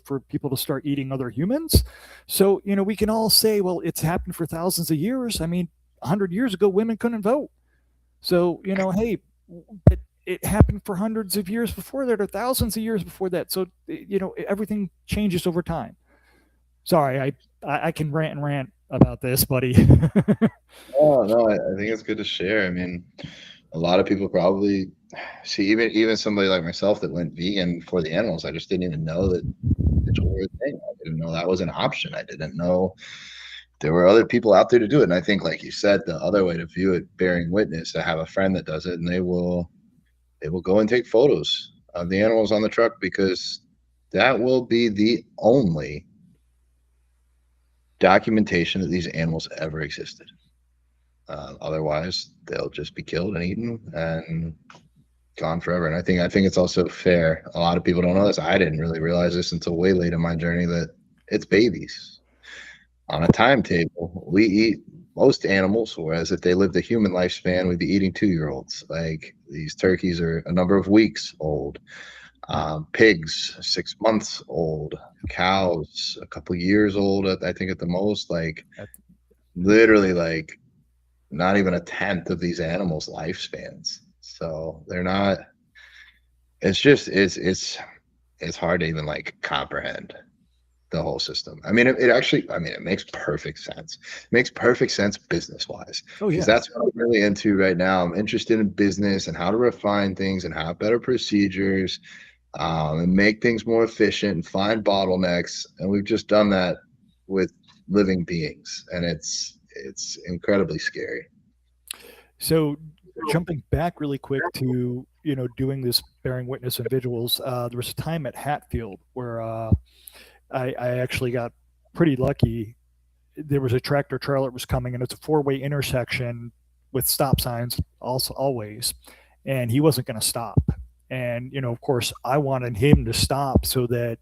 Speaker 1: for people to start eating other humans? So we can all say, well, it's happened for thousands of years. I mean, 100 years ago, women couldn't vote. So hey, it happened for hundreds of years before that, or thousands of years before that. So everything changes over time. Sorry, I can rant and rant about this, buddy.
Speaker 2: Oh no, I think it's good to share. I mean, a lot of people probably see, even somebody like myself that went vegan for the animals. I just didn't even know that it's a weird thing. I didn't know that was an option. I didn't know there were other people out there to do it. And I think, like you said, the other way to view it, bearing witness, I have a friend that does it, and they will go and take photos of the animals on the truck, because that will be the only documentation that these animals ever existed. Otherwise, they'll just be killed and eaten and gone forever. And I think it's also fair. A lot of people don't know this. I didn't really realize this until way late in my journey, that it's babies. On a timetable, we eat most animals, whereas if they lived a human lifespan, we'd be eating 2-year-olds. Like, these turkeys are a number of weeks old. Pigs, 6 months old. Cows, a couple years old, I think at the most. Like, literally, like, not even a tenth of these animals' lifespans. So they're not. It's just it's hard to even like comprehend the whole system. I mean, it actually, I mean, it makes perfect sense. It makes perfect sense business wise.
Speaker 1: Oh yeah,
Speaker 2: because that's what I'm really into right now. I'm interested in business and how to refine things and have better procedures, and make things more efficient and find bottlenecks. And we've just done that with living beings, and it's incredibly scary.
Speaker 1: So jumping back really quick to doing this bearing witness and vigils, there was a time at Hatfield where I actually got pretty lucky. There was a tractor trailer that was coming, and it's a 4-way intersection with stop signs also always, and he wasn't going to stop. And of course, I wanted him to stop so that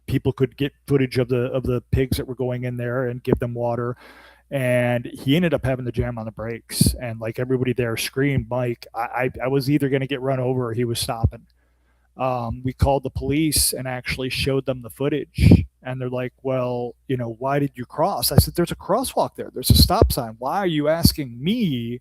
Speaker 1: people could get footage of the pigs that were going in there and give them water. And he ended up having to jam on the brakes, and like everybody there screamed, Mike, I was either going to get run over or he was stopping. We called the police and actually showed them the footage, and they're like, well, why did you cross? I said, there's a crosswalk there, there's a stop sign, why are you asking me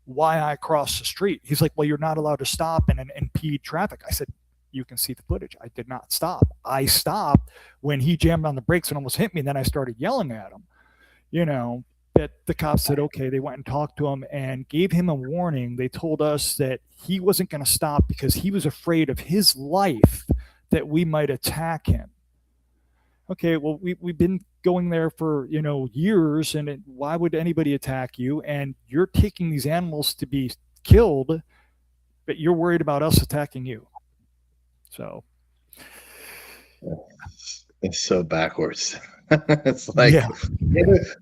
Speaker 1: why I crossed the street? He's like, well, you're not allowed to stop and impede traffic. I said, You can see the footage. I did not stop. I stopped when he jammed on the brakes and almost hit me. And then I started yelling at him, you know. But the cops said, okay, they went and talked to him and gave him a warning. They told us that he wasn't going to stop because he was afraid of his life, that we might attack him. Okay, well, we've been going there for, years, and why would anybody attack you? And you're taking these animals to be killed, but you're worried about us attacking you. So
Speaker 2: it's so backwards. It's like, yeah,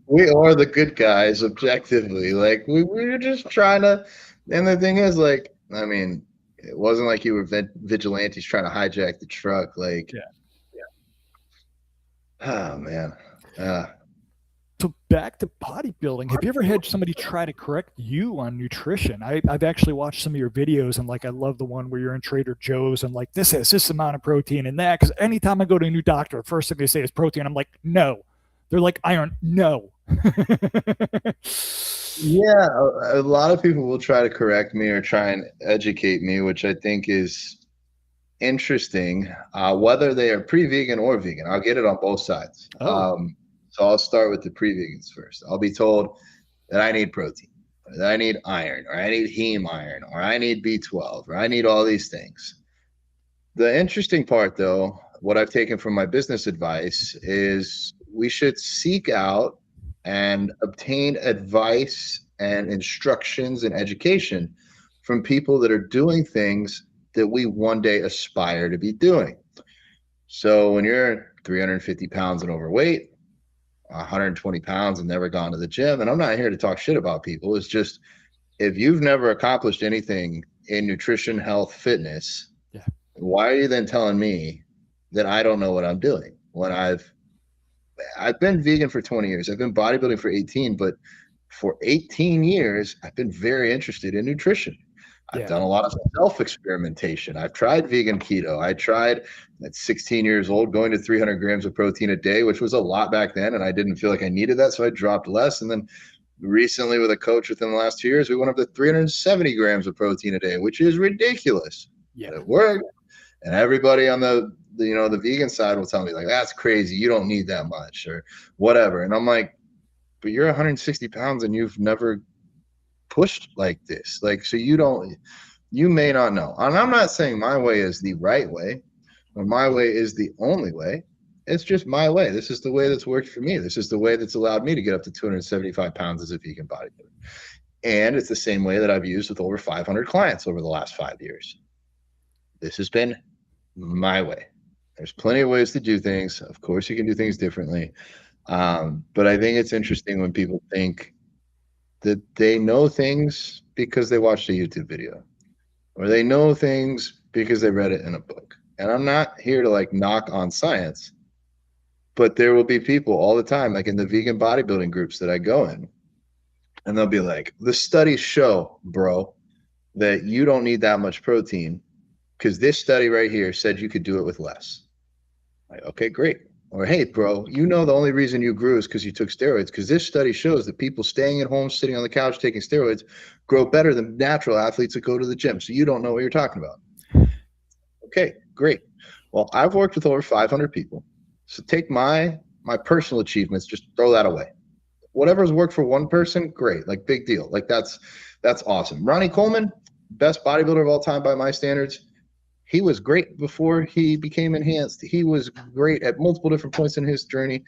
Speaker 2: we are the good guys objectively. Like we're just trying to, and the thing is, like, I mean, it wasn't like you were vigilantes trying to hijack the truck. Like,
Speaker 1: yeah.
Speaker 2: Oh man.
Speaker 1: So back to bodybuilding. Have you ever had somebody try to correct you on nutrition? I've actually watched some of your videos, and like I love the one where you're in Trader Joe's and like this has this amount of protein in that. Because anytime I go to a new doctor, the first thing they say is protein. I'm like, no. They're like, iron, no.
Speaker 2: Yeah, a lot of people will try to correct me or try and educate me, which I think is interesting, whether they are pre-vegan or vegan. I'll get it on both sides. So I'll start with the pre-vegans first. I'll be told that I need protein, or that I need iron, or I need heme iron, or I need B12, or I need all these things. The interesting part, though, what I've taken from my business advice is we should seek out and obtain advice and instructions and education from people that are doing things that we one day aspire to be doing. So when you're 350 pounds and overweight, 120 pounds and never gone to the gym, and I'm not here to talk shit about people, it's just, if you've never accomplished anything in nutrition, health, fitness, why are you then telling me that I don't know what I'm doing when I've been vegan for 20 years. I've been bodybuilding for 18, but for 18 years, I've been very interested in nutrition. I've done a lot of self-experimentation. I've tried vegan keto. I tried at 16 years old going to 300 grams of protein a day, which was a lot back then, and I didn't feel like I needed that, so I dropped less. And then recently with a coach within the last 2 years, we went up to 370 grams of protein a day, which is ridiculous. Yeah, it worked. And everybody on the vegan side will tell me, like, that's crazy. You don't need that much or whatever. And I'm like, but you're 160 pounds and you've never pushed like this. Like, so you may not know. And I'm not saying my way is the right way or my way is the only way. It's just my way. This is the way that's worked for me. This is the way that's allowed me to get up to 275 pounds as a vegan bodybuilder. And it's the same way that I've used with over 500 clients over the last 5 years. This has been my way. There's plenty of ways to do things. Of course, you can do things differently. But I think it's interesting when people think that they know things because they watched a YouTube video or they know things because they read it in a book. And I'm not here to like knock on science, but there will be people all the time, like in the vegan bodybuilding groups that I go in, and they'll be like, the studies show, bro, that you don't need that much protein because this study right here said you could do it with less. Like, okay, great. Or, hey, bro, you know the only reason you grew is because you took steroids, because this study shows that people staying at home, sitting on the couch, taking steroids, grow better than natural athletes that go to the gym. So you don't know what you're talking about. Okay, great. Well, I've worked with over 500 people. So take my personal achievements, just throw that away. Whatever's worked for one person, great. Like, big deal. Like, that's awesome. Ronnie Coleman, best bodybuilder of all time by my standards. He was great before he became enhanced. He was great at multiple different points in his journey.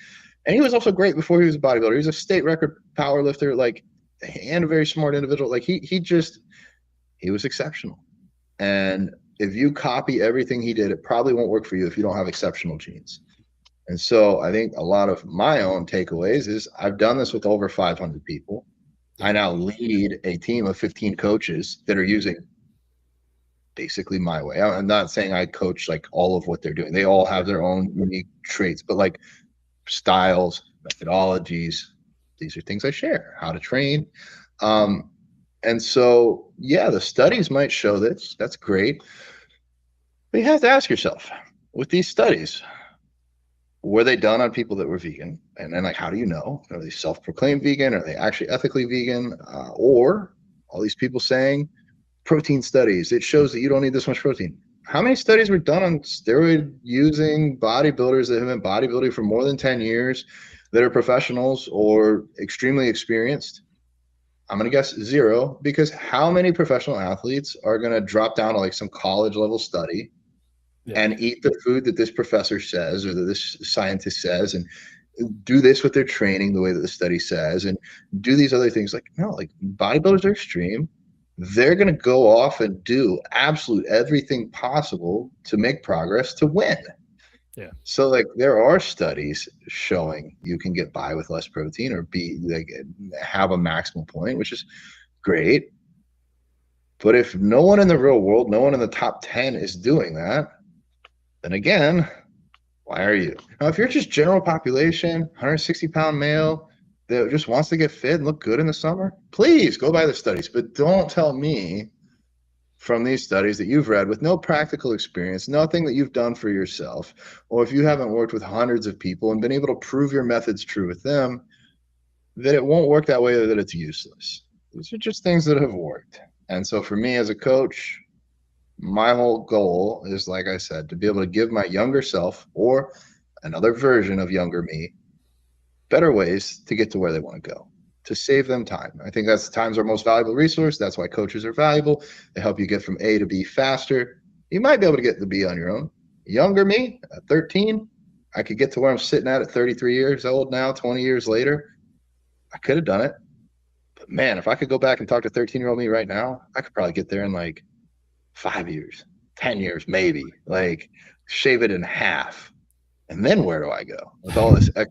Speaker 2: And he was also great before he was a bodybuilder. He was a state record power lifter, like, and a very smart individual. Like, he was exceptional. And if you copy everything he did, it probably won't work for you if you don't have exceptional genes. And so I think a lot of my own takeaways is I've done this with over 500 people. I now lead a team of 15 coaches that are using basically my way. I'm not saying I coach like all of what they're doing. They all have their own unique traits, but like styles, methodologies, these are things I share, how to train. And so, yeah, the studies might show this. That's great. But you have to ask yourself, with these studies, were they done on people that were vegan? And then, like, how do you know? Are they self-proclaimed vegan? Are they actually ethically vegan? Or all these people saying, protein studies, it shows that you don't need this much protein. how many studies were done on steroid using bodybuilders that have been bodybuilding for more than 10 years that are professionals or extremely experienced? I'm going to guess 0, because how many professional athletes are going to drop down to like some college level study and eat the food that this professor says or that this scientist says and do this with their training the way that the study says and do these other things? Like, no, like bodybuilders are extreme. They're going to go off and do absolute everything possible to make progress to win.
Speaker 1: Yeah.
Speaker 2: So like there are studies showing you can get by with less protein or be like have a maximal point, which is great. But if no one in the real world, no one in the top 10 is doing that, then again, why are you? Now, if you're just general population, 160-pound male that just wants to get fit and look good in the summer, please go by the studies. But don't tell me from these studies that you've read with no practical experience, nothing that you've done for yourself, or if you haven't worked with hundreds of people and been able to prove your methods true with them, that it won't work that way or that it's useless. These are just things that have worked. And so for me as a coach, my whole goal is, like I said, to be able to give my younger self or another version of younger me better ways to get to where they want to go, to save them time. I think that's time's our most valuable resource. That's why coaches are valuable. They help you get from A to B faster. You might be able to get to B on your own. Younger me at 13, I could get to where I'm sitting at 33 years old now, 20 years later. I could have done it. But man, if I could go back and talk to 13-year-old me right now, I could probably get there in like 5 years, 10 years, maybe, like shave it in half. And then where do I go with all this extra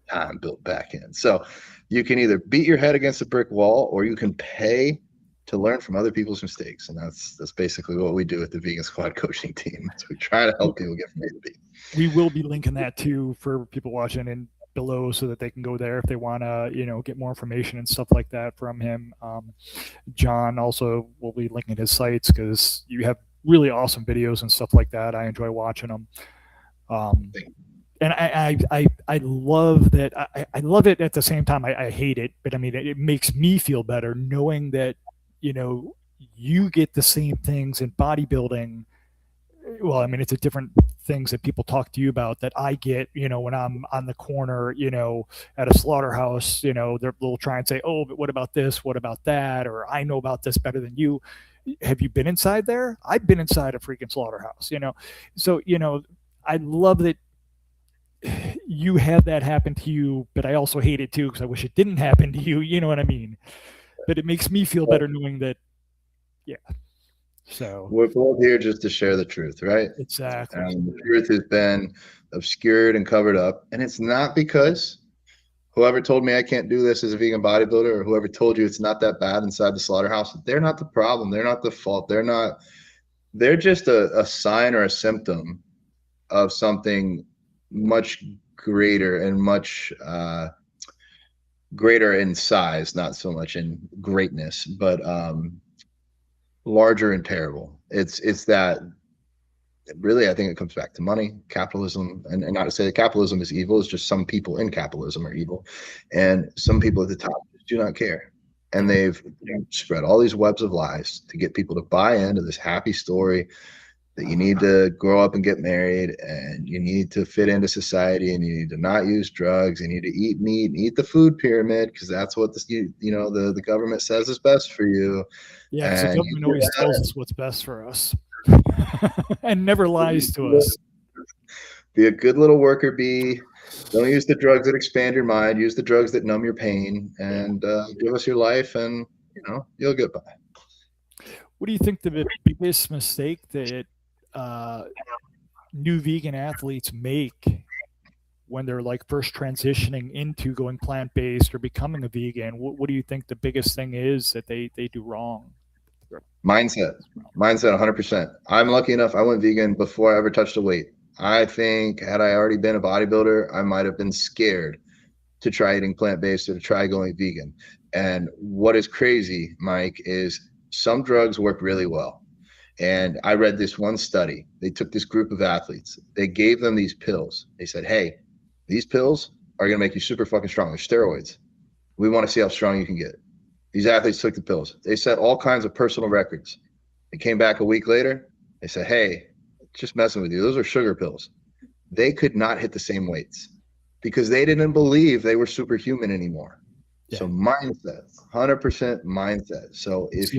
Speaker 2: time built back in? So you can either beat your head against a brick wall or you can pay to learn from other people's mistakes. And that's basically what we do with the Vegan Squad coaching team. So we try to help people get from A to B.
Speaker 1: We will be linking that too for people watching and below so that they can go there if they want to, get more information and stuff like that from him. John also will be linking his sites because you have really awesome videos and stuff like that. I enjoy watching them. And I love that. I love it at the same time. I hate it, but I mean, it makes me feel better knowing that, you get the same things in bodybuilding. Well, I mean, it's a different things that people talk to you about that I get, when I'm on the corner, at a slaughterhouse, they'll try and say, oh, but what about this? What about that? Or I know about this better than you. Have you been inside there? I've been inside a freaking slaughterhouse, So, I love that you had that happen to you, but I also hate it too because I wish it didn't happen to you. You know what I mean? But it makes me feel better knowing that, yeah. So
Speaker 2: we're both here just to share the truth, right?
Speaker 1: Exactly.
Speaker 2: And the truth has been obscured and covered up. And it's not because whoever told me I can't do this as a vegan bodybuilder or whoever told you it's not that bad inside the slaughterhouse, they're not the problem. They're not the fault. They're just a sign or a symptom of something much greater and much greater in size, not so much in greatness, but larger and terrible. It's that really, I think it comes back to money, capitalism, and not to say that capitalism is evil. It's just some people in capitalism are evil, and some people at the top do not care, and they've spread all these webs of lies to get people to buy into this happy story that you need to grow up and get married, and you need to fit into society, and you need to not use drugs, and you need to eat meat and eat the food pyramid because that's what the government says is best for you.
Speaker 1: Yeah, because the government always tells us what's best for us and never lies to us.
Speaker 2: Be a good little worker bee. Don't use the drugs that expand your mind. Use the drugs that numb your pain, and give us your life, and you'll get by.
Speaker 1: What do you think the biggest mistake that new vegan athletes make when they're like first transitioning into going plant-based or becoming a vegan? What do you think the biggest thing is that they do wrong?
Speaker 2: Mindset 100%. I'm lucky enough I went vegan before I ever touched a weight. I think had I already been a bodybuilder, I might have been scared to try eating plant-based or to try going vegan. And what is crazy, Mike, is some drugs work really well. And I read this one study. They took this group of athletes. They gave them these pills. They said, hey, these pills are going to make you super fucking strong. They're steroids. We want to see how strong you can get. These athletes took the pills. They set all kinds of personal records. They came back a week later. They said, hey, just messing with you. Those are sugar pills. They could not hit the same weights because they didn't believe they were superhuman anymore. Yeah. So mindset, 100% mindset. So if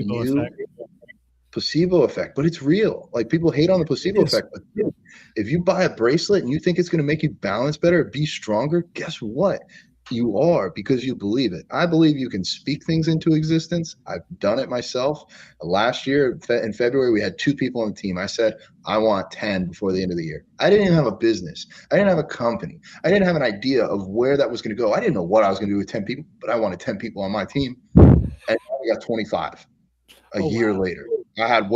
Speaker 2: placebo effect, but it's real. Like people hate on the placebo effect. But if you buy a bracelet and you think it's going to make you balance better, be stronger, guess what? You are, because you believe it. I believe you can speak things into existence. I've done it myself. Last year in February, we had 2 people on the team. I said, I want 10 before the end of the year. I didn't even have a business. I didn't have a company. I didn't have an idea of where that was going to go. I didn't know what I was going to do with 10 people, but I wanted 10 people on my team. And we got 25 a year later. I had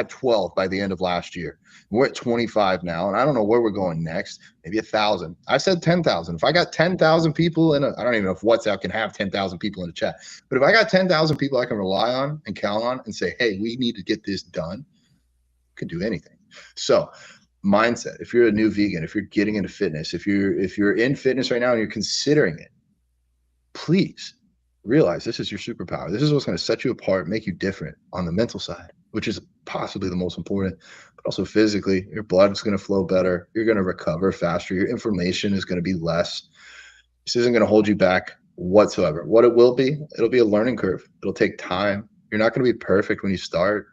Speaker 2: 12 by the end of last year. We're at 25 now, and I don't know where we're going next. Maybe 1,000. I said 10,000. If I got 10,000 people I don't even know if WhatsApp can have 10,000 people in a chat, but if I got 10,000 people I can rely on and count on and say, hey, we need to get this done, I could do anything. So mindset, if you're a new vegan, if you're getting into fitness, if you're in fitness right now and you're considering it, please realize this is your superpower. This is what's going to set you apart, make you different on the mental side, which is possibly the most important, but also physically. Your blood is going to flow better. You're going to recover faster. Your inflammation is going to be less. This isn't going to hold you back whatsoever. What it will be, it'll be a learning curve. It'll take time. You're not going to be perfect when you start.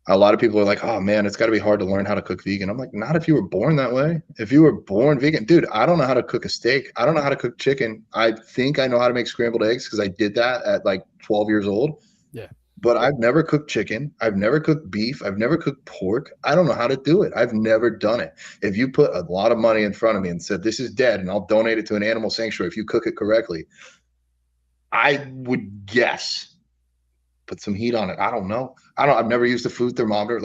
Speaker 2: A lot of people are like, oh man, it's got to be hard to learn how to cook vegan. I'm like, not if you were born that way. If you were born vegan, dude, I don't know how to cook a steak. I don't know how to cook chicken. I think I know how to make scrambled eggs because I did that at like 12 years old.
Speaker 1: Yeah.
Speaker 2: But I've never cooked chicken. I've never cooked beef. I've never cooked pork. I don't know how to do it. I've never done it. If you put a lot of money in front of me and said, this is dead and I'll donate it to an animal sanctuary if you cook it correctly, I would guess. Put some heat on it. I don't know. I've never used a food thermometer.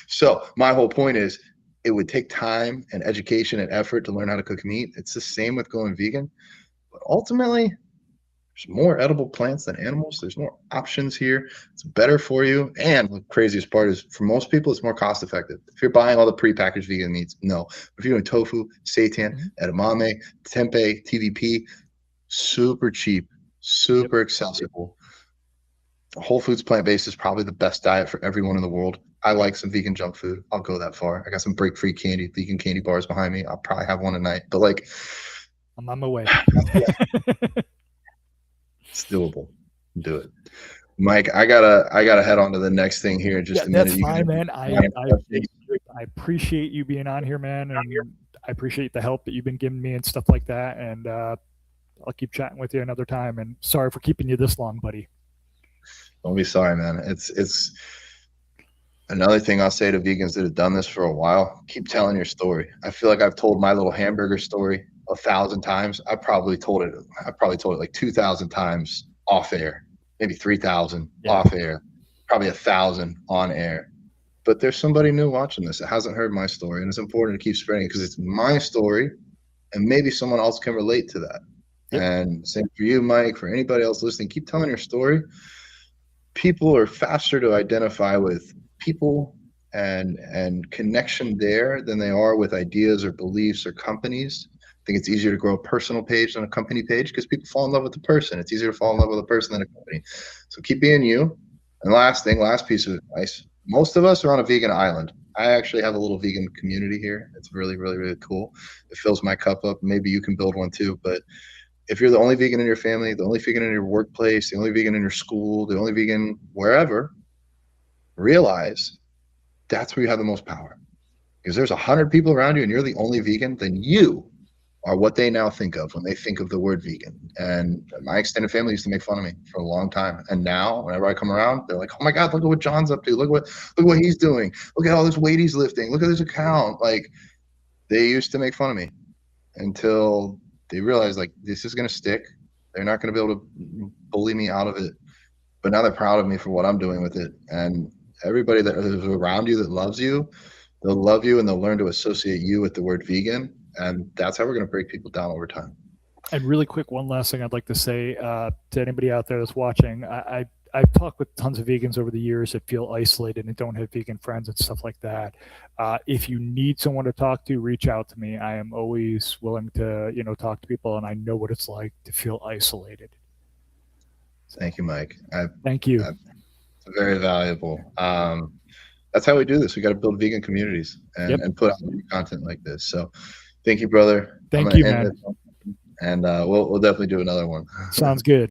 Speaker 2: So my whole point is it would take time and education and effort to learn how to cook meat. It's the same with going vegan, but ultimately there's more edible plants than animals. There's more options here. It's better for you. And the craziest part is for most people, it's more cost effective. If you're buying all the prepackaged vegan meats, no. If you're doing tofu, seitan, edamame, tempeh, TVP, super cheap, super accessible. Whole Foods plant-based is probably the best diet for everyone in the world. I like some vegan junk food. I'll go that far. I got some break-free candy, vegan candy bars behind me. I'll probably have one tonight. But
Speaker 1: I'm on my way.
Speaker 2: It's doable. Do it. Mike, I gotta head on to the next thing here in just a minute.
Speaker 1: That's fine, man. I appreciate you being on here, man, and I appreciate the help that you've been giving me and stuff like that. And I'll keep chatting with you another time. And sorry for keeping you this long, buddy.
Speaker 2: Don't be sorry, man. It's another thing I'll say to vegans that have done this for a while. Keep telling your story. I feel like I've told my little hamburger story 1,000 times. I probably told it like 2,000 times off air, maybe 3,000 off air, probably 1,000 on air. But there's somebody new watching this that hasn't heard my story, and it's important to keep spreading it because it's my story, and maybe someone else can relate to that. Yep. And same for you, Mike. For anybody else listening, keep telling your story. People are faster to identify with people and connection there than they are with ideas or beliefs or companies. I think it's easier to grow a personal page than a company page because people fall in love with the person. It's easier to fall in love with a person than a company. So keep being you. And last piece of advice. Most of us are on a vegan island. I actually have a little vegan community here. It's really, really, really cool. It fills my cup up. Maybe you can build one too, but if you're the only vegan in your family, the only vegan in your workplace, the only vegan in your school, the only vegan wherever, realize that's where you have the most power. Because there's 100 people around you and you're the only vegan, then you are what they now think of when they think of the word vegan. And my extended family used to make fun of me for a long time. And now whenever I come around, they're like, oh my God, look at what John's up to. Look what he's doing. Look at all this weight he's lifting. Look at this account. Like, they used to make fun of me until they realize this is going to stick. They're not going to be able to bully me out of it. But now they're proud of me for what I'm doing with it. And everybody that is around you that loves you, they'll love you and they'll learn to associate you with the word vegan. And that's how we're going to break people down over time.
Speaker 1: And really quick, one last thing I'd like to say to anybody out there that's watching. I've talked with tons of vegans over the years that feel isolated and don't have vegan friends and stuff like that. If you need someone to talk to, reach out to me. I am always willing to, talk to people, and I know what it's like to feel isolated.
Speaker 2: Thank you, Mike.
Speaker 1: Thank you.
Speaker 2: Very valuable. that's how we do this. We got to build vegan communities and put out new content like this. So thank you, brother.
Speaker 1: Thank you, man.
Speaker 2: And we'll definitely do another one.
Speaker 1: Sounds good.